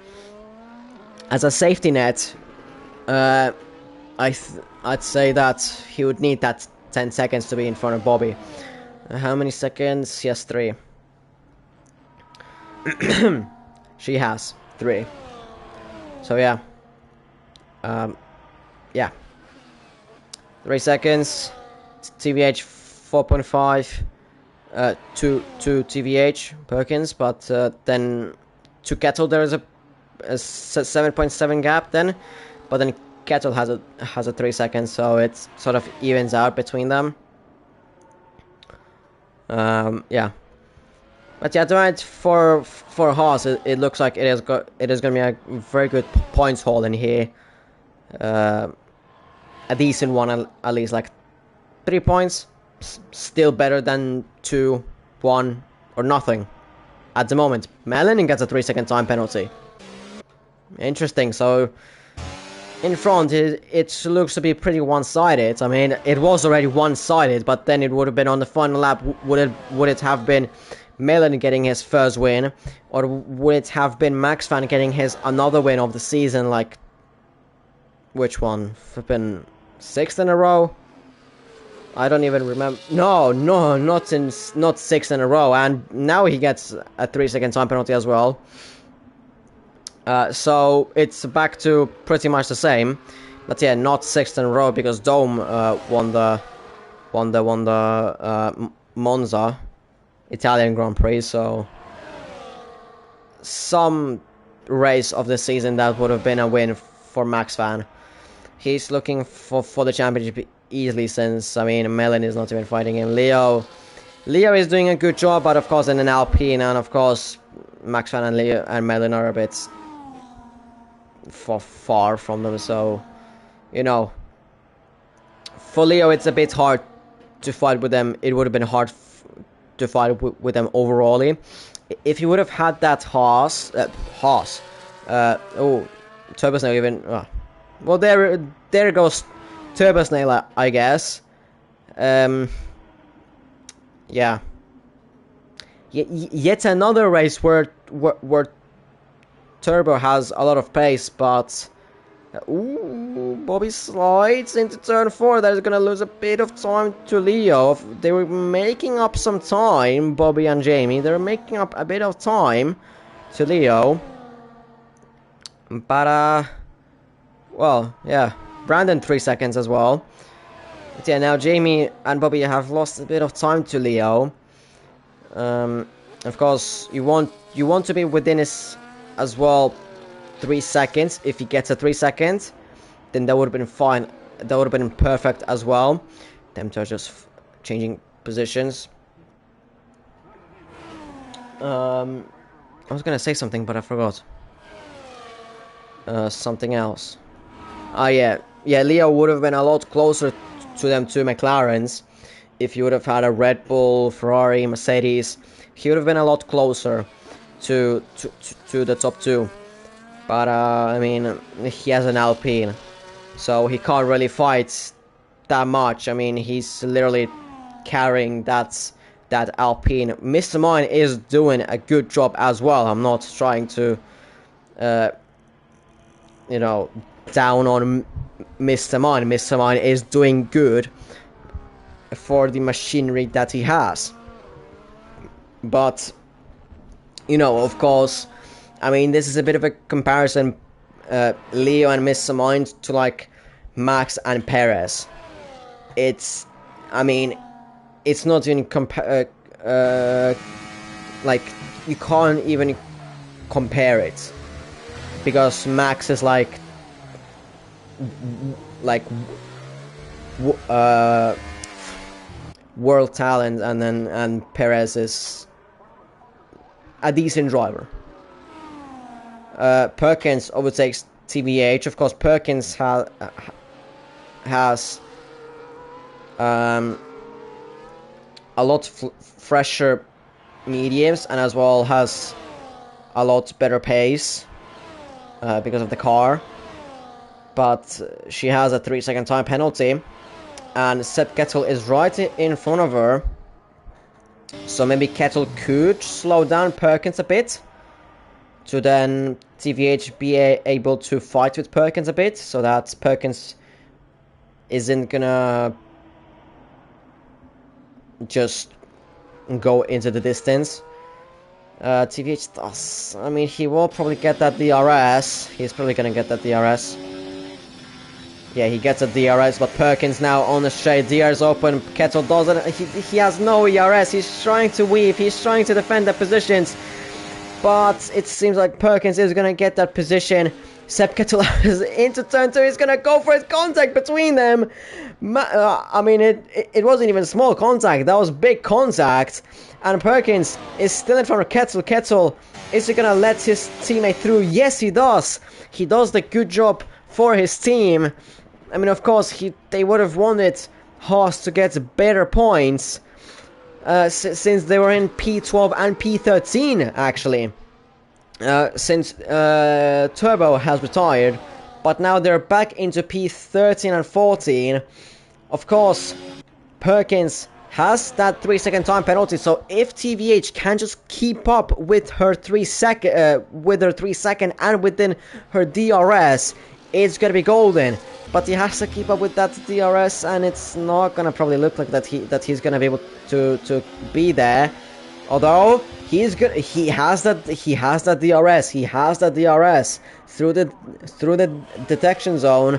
As a safety net, I'd say that he would need that 10 seconds to be in front of Bobby. How many seconds? He has 3. She has 3. So yeah. Yeah. 3 seconds. TVH 4.5. 2 TVH Perkins, but then to Kettle there is a 7.7 gap then, but then Kettle has a 3 seconds, so it sort of evens out between them. Yeah, but yeah, tonight for Haas, it looks like it is going to be a very good points haul in here. A decent one, at least, like 3 points. Still better than 2, 1, or nothing at the moment. Melanie gets a 3-second time penalty. Interesting. So in front, it looks to be pretty one-sided. I mean, it was already one-sided, but then it would have been on the final lap. Would it have been Melanie getting his first win, or would it have been Max Van getting his another win of the season? Like, which one? Been 6th in a row? I don't even remember. No, not 6 in a row. And now he gets a 3-second time penalty as well. So it's back to pretty much the same. But yeah, not 6th in a row because Dome won the Monza Italian Grand Prix. So some race of the season that would have been a win for Max Van. He's looking for the championship easily, since, I mean, Melon is not even fighting him. Leo is doing a good job, but of course in an Alpine, and of course Max Van and Leo and Melon are a bit far from them, so, you know, for Leo it's a bit hard to fight with them. It would have been hard to fight with them overall. If he would have had that Haas, Turbo Snail even, well, there goes Turbo Snail, I guess. Yeah. Yet another race where Turbo has a lot of pace, but Bobby slides into turn 4. That is gonna lose a bit of time to Leo. They were making up some time, Bobby and Jamie. They're making up a bit of time to Leo, but well, yeah. Brandon 3 seconds as well. But yeah, now Jamie and Bobby have lost a bit of time to Leo. Of course, you want to be within his as well 3 seconds. If he gets a 3 seconds, then that would have been fine. That would have been perfect as well. Them two are just changing positions. I was gonna say something, but I forgot. Something else. Yeah, Leo would have been a lot closer to them two McLarens if he would have had a Red Bull, Ferrari, Mercedes. He would have been a lot closer to the top 2. But I mean, he has an Alpine, so he can't really fight that much. I mean, he's literally carrying that Alpine. Mr. Mine is doing a good job as well. I'm not trying to you know, down on Mr. Mine. Mr. Mine is doing good for the machinery that he has. But, you know, of course, I mean, this is a bit of a comparison, Leo and Mr. Mine to, like, Max and Perez. It's, I mean, it's not even like, you can't even compare it. Because Max is like world talent, and Perez is a decent driver. Perkins overtakes TVH. Of course, Perkins has a lot fresher mediums, and as well has a lot better pace because of the car. But she has a 3-second time penalty, and Sepp Kettel is right in front of her. So maybe Kettel could slow down Perkins a bit, to then TVH be able to fight with Perkins a bit, so that Perkins isn't gonna just go into the distance. TVH does. I mean, he will probably get that DRS. He's probably gonna get that DRS. Yeah, he gets a DRS, but Perkins now on the straight. DRS open. Kettel doesn't. He has no ERS. He's trying to weave. He's trying to defend the positions. But it seems like Perkins is gonna get that position. Sepp Kettel is into turn 2. He's gonna go for his contact between them. I mean, it wasn't even small contact. That was big contact. And Perkins is still in front of Kettel. Kettel, is he gonna let his teammate through? Yes, he does. He does the good job for his team. I mean, of course, they would have wanted Haas to get better points, since they were in P12 and P13, actually. Since Turbo has retired, but now they're back into P13 and 14. Of course, Perkins has that 3-second time penalty, so if TVH can just keep up with her 3-second, and within her DRS, it's gonna be golden. But he has to keep up with that DRS, and it's not gonna probably look like that he's gonna be able to be there. Although he's good, he has that DRS. He has that DRS through the detection zone.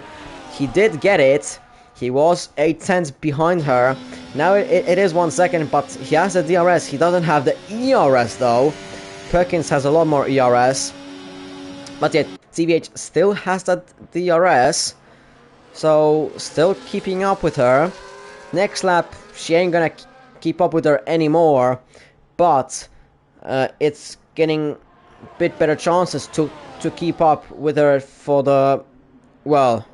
He did get it. He was 8/10 behind her. Now it is 1 second, but he has the DRS. He doesn't have the ERS though. Perkins has a lot more ERS. But yet TVH still has that DRS. So still keeping up with her. Next lap she ain't gonna keep up with her anymore. But it's getting a bit better chances to keep up with her for the, well,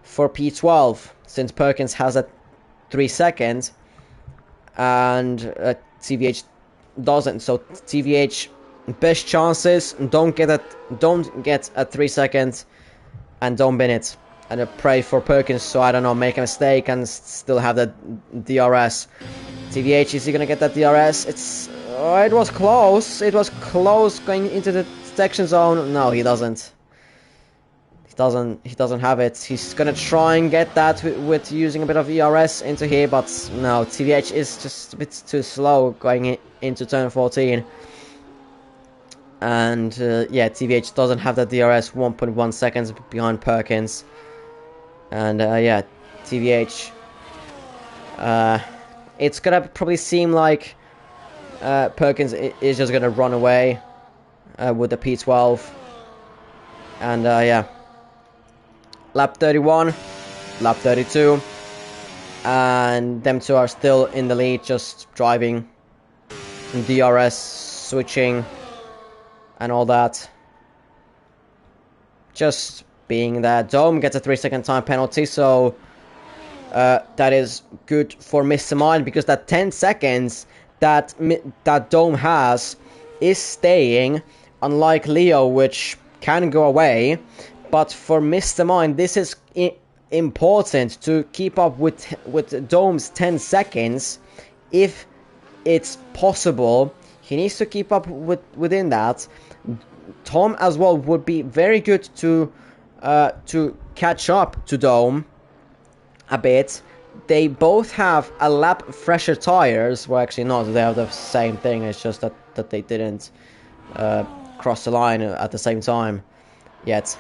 for P12, since Perkins has a 3 seconds and TVH doesn't. So TVH best chances, don't get a 3 second and don't bin it. And I pray for Perkins, so I don't know, make a mistake and still have the DRS. TVH, is he gonna get that DRS? It was close. It was close going into the detection zone. No, he doesn't. He doesn't have it. He's gonna try and get that with using a bit of ERS into here, but no, TVH is just a bit too slow going into turn 14. And yeah, TVH doesn't have the DRS, 1.1 seconds behind Perkins. And yeah, TVH, it's gonna probably seem like Perkins is just gonna run away with the P12. And yeah, lap 31, lap 32, and them two are still in the lead, just driving, DRS switching and all that. Just being there. Dome gets a 3 second time penalty, so that is good for Mr. Mine, because that 10 seconds that Dome has is staying, unlike Leo, which can go away. But for Mr. Mine, this is important to keep up with Dome's 10 seconds. If it's possible, he needs to keep up within that. Tom as well would be very good to catch up to Dome a bit. They both have a lap fresher tires. Well, actually not. They have the same thing. It's just that they didn't cross the line at the same time yet.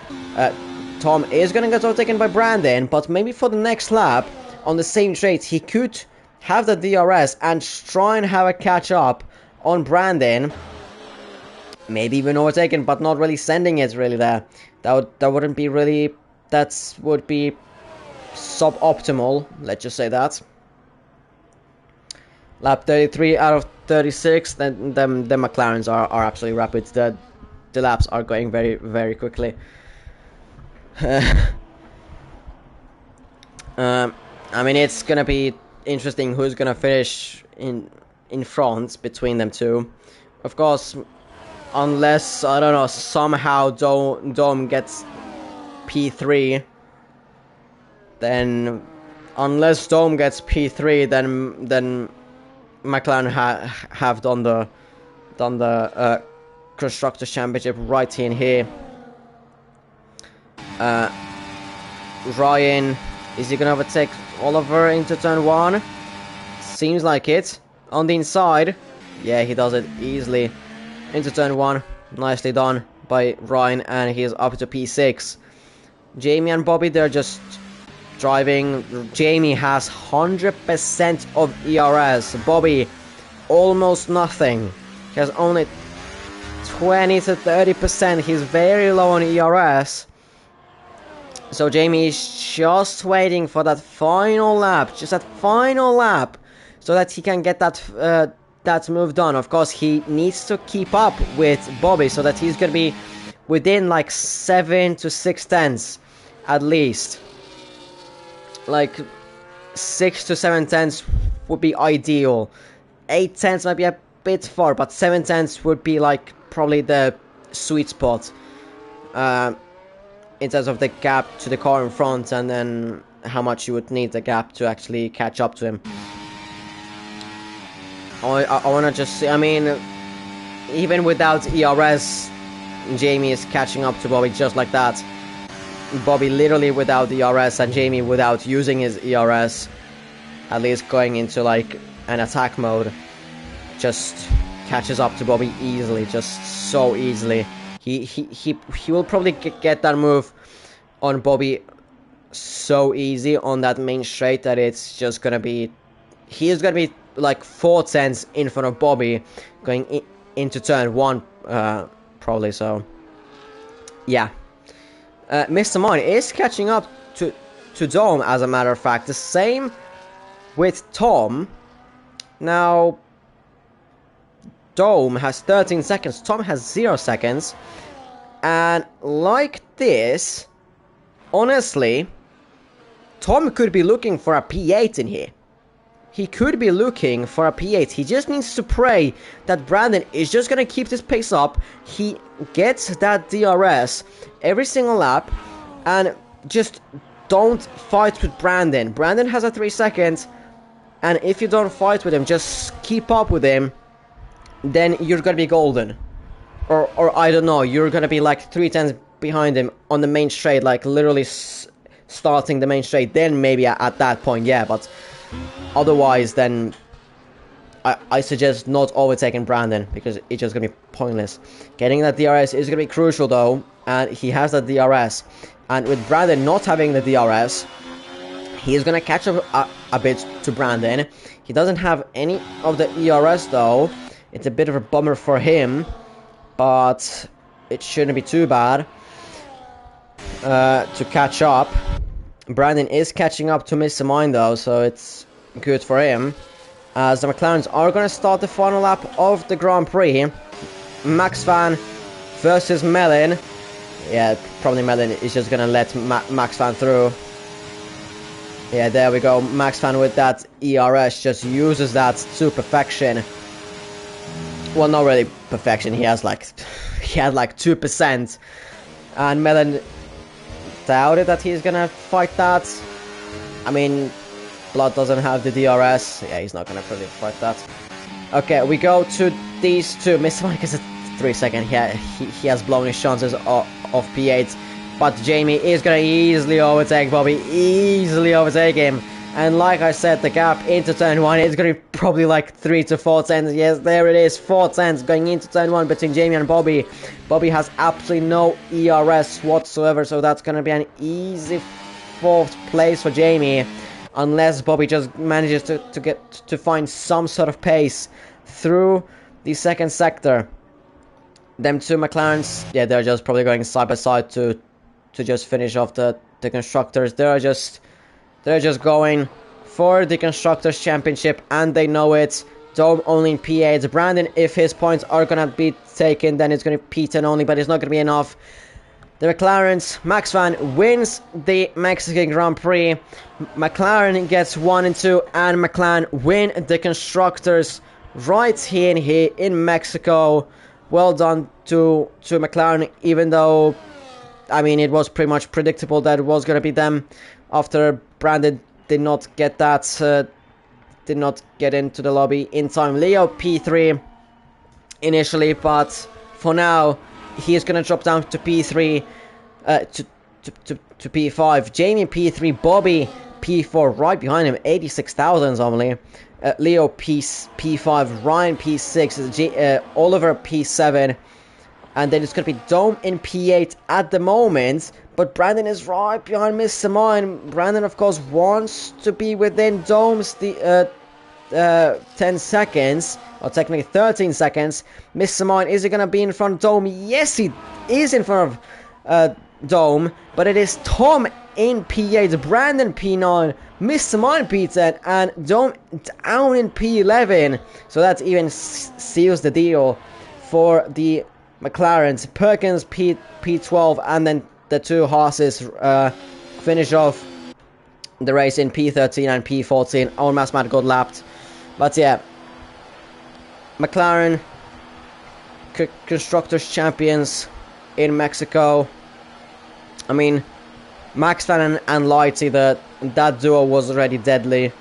Tom is going to get overtaken by Brandon, but maybe for the next lap on the same straight, he could have the DRS and try and have a catch up on Brandon. Maybe even overtaken, but not really sending it really there. That wouldn't be really. That would be suboptimal. Let's just say that. Lap 33 out of 36. Then the McLarens are absolutely rapid. The laps are going very, very quickly. I mean, it's gonna be interesting who's gonna finish in front between them two. Of course, unless, I don't know, somehow Dome gets P3, then unless Dome gets P3, then McLaren have done the Constructors Championship right in here. Ryan, is he gonna overtake Oliver into turn 1? Seems like it. On the inside, yeah, he does it easily into turn 1. Nicely done by Ryan, and he is up to P6. Jamie and Bobby, they're just driving. Jamie has 100% of ERS. Bobby, almost nothing. He has only 20 to 30%. He's very low on ERS. So Jamie is just waiting for that final lap, just that final lap, so that he can get that move done. Of course, he needs to keep up with Bobby, so that he's gonna be within like 7 to 6 tenths at least. Like 6 to 7 tenths would be ideal. 8 tenths might be a bit far, but 7 tenths would be like probably the sweet spot. In terms of the gap to the car in front, and then how much you would need the gap to actually catch up to him. I want to just see, I mean, even without ERS, Jamie is catching up to Bobby just like that. Bobby literally without the ERS, and Jamie without using his ERS, at least going into like an attack mode, just catches up to Bobby easily, just so easily. He will probably get that move on Bobby so easy on that main straight that it's just gonna be, he is gonna be like 4 tenths in front of Bobby going into turn 1, probably. So yeah, Mr. Mine is catching up to Dome, as a matter of fact. The same with Tom. Now Dome has 13 seconds, Tom has 0 seconds, and like this, honestly, Tom could be looking for a P8 in here. He could be looking for a P8. He just needs to pray that Brandon is just gonna keep this pace up. He gets that DRS every single lap, and just don't fight with Brandon. Brandon has a 3 seconds, and if you don't fight with him, just keep up with him, then you're gonna be golden. Or I don't know, you're gonna be like 3 tenths behind him on the main straight, like literally starting the main straight. Then maybe at that point, yeah, but otherwise, then I suggest not overtaking Brandon, because it's just gonna be pointless. Getting that DRS is gonna be crucial though, and he has that DRS. And with Brandon not having the DRS, he is gonna catch up a bit to Brandon. He doesn't have any of the ERS though. It's a bit of a bummer for him, but it shouldn't be too bad to catch up. Brandon is catching up to Mr. Mine though, so it's good for him. As the McLarens are going to start the final lap of the Grand Prix. Max Van versus Melon. Yeah, probably Melon is just going to let Max Van through. Yeah, there we go. Max Van with that ERS just uses that to perfection. Well, not really perfection. He had like 2%, and Melon doubted that he's gonna fight that. I mean, Blood doesn't have the DRS. Yeah, he's not gonna really fight that. Okay, we go to these two. Mr. Mike is 3 seconds, he has blown his chances of P8. But Jamie is gonna easily overtake Bobby, easily overtake him. And like I said, the gap into turn 1 is gonna be probably like 3 to 4 tenths. Yes, there it is, 4 tenths going into turn 1 between Jamie and Bobby. Bobby has absolutely no ERS whatsoever, so that's gonna be an easy 4th place for Jamie. Unless Bobby just manages to find some sort of pace through the 2nd sector. Them 2 McLarens, yeah, they're just probably going side by side to just finish off the constructors. They're just going for the constructors championship, and they know it. Dome only in P8. Brandon, if his points are gonna be taken, then it's gonna be P10 only, but it's not gonna be enough. The McLarens, Max Van wins the Mexican Grand Prix. McLaren gets 1 and 2, and McLaren win the constructors right here in Mexico. Well done to McLaren, even though, I mean, it was pretty much predictable that it was going to be them after Brandon did not get into the lobby in time. Leo P3 initially, but for now he is going to drop down to P3, to P5. Jamie P3, Bobby P4 right behind him, 86,000 only. Leo P5, Ryan P6, Oliver P7, and then it's going to be Dome in P8 at the moment, but Brandon is right behind Miss Simone. Brandon, of course, wants to be within Dome's 10 seconds, or technically 13 seconds. Miss Simone, is he going to be in front of Dome? Yes, he is in front of Dome, but it is Tom in P8, Brandon P9, Miss Simone P10, and Dome down in P11. So that even seals the deal for the McLarens. Perkins P12, and then the 2 horses finish off the race in P13 and P14. Our Mathmat got lapped. But yeah, McLaren Constructors Champions in Mexico. I mean, Max Fan and Lighty, that duo was already deadly.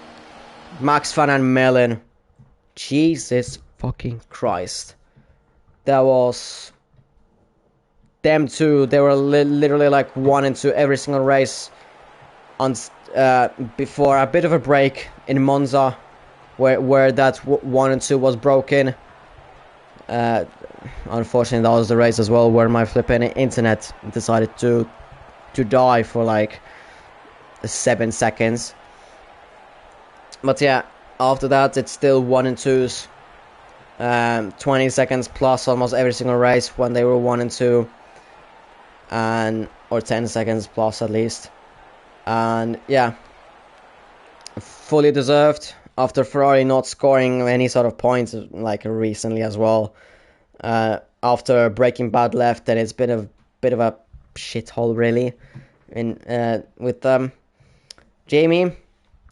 Max Fan and Melon. Jesus fucking Christ. That was... Them two, they were literally like 1 and 2 every single race. Before a bit of a break in Monza, where that 1 and 2 was broken. Unfortunately, that was the race as well where my flipping internet decided to die for like 7 seconds. But yeah, after that it's still 1 and 2s. 20 seconds plus almost every single race when they were 1 and 2, or 10 seconds plus at least. And yeah, fully deserved after Ferrari not scoring any sort of points like recently as well. After Breaking Bad left, then it's been a bit of a shithole really. With Jamie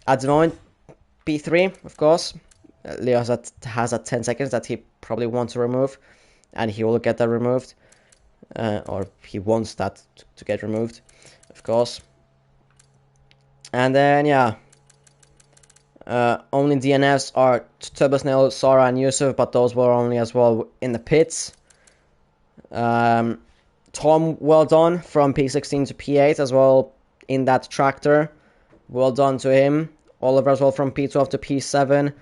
at the moment P3, of course. Leo has 10 seconds that he probably wants to remove, and he will get that removed, or he wants that to get removed, of course. And then yeah, only DNFs are Turbo Snail, Sara, and Yusuf, but those were only as well in the pits. Tom, well done from P16 to P8 as well in that tractor. Well done to him. Oliver as well from P12 to P7.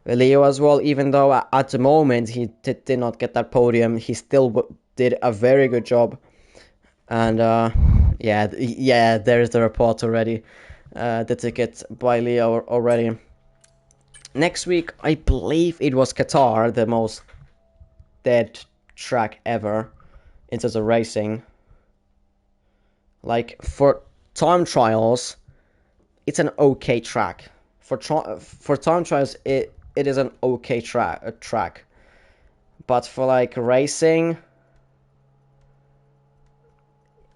Leo as well, even though at the moment he did not get that podium, he still did a very good job. And yeah, there's the report already. The ticket by Leo already. Next week, I believe it was Qatar, the most dead track ever in terms of racing. Like, for time trials, it's an okay track. For time trials, it is an okay track. But for like racing,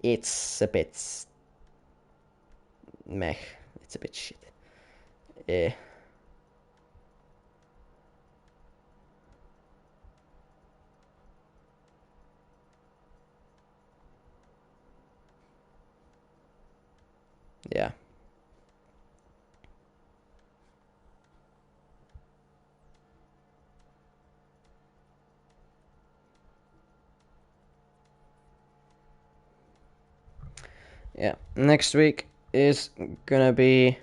it's a bit meh. It's a bit shit. Yeah. Yeah, next week is gonna be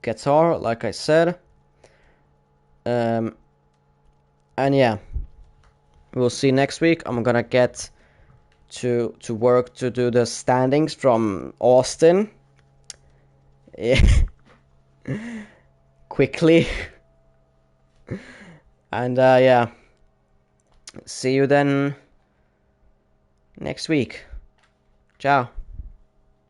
guitar, like I said. And yeah, we'll see next week. I'm gonna get to work to do the standings from Austin. Yeah. Quickly. And yeah, see you then next week. Ciao.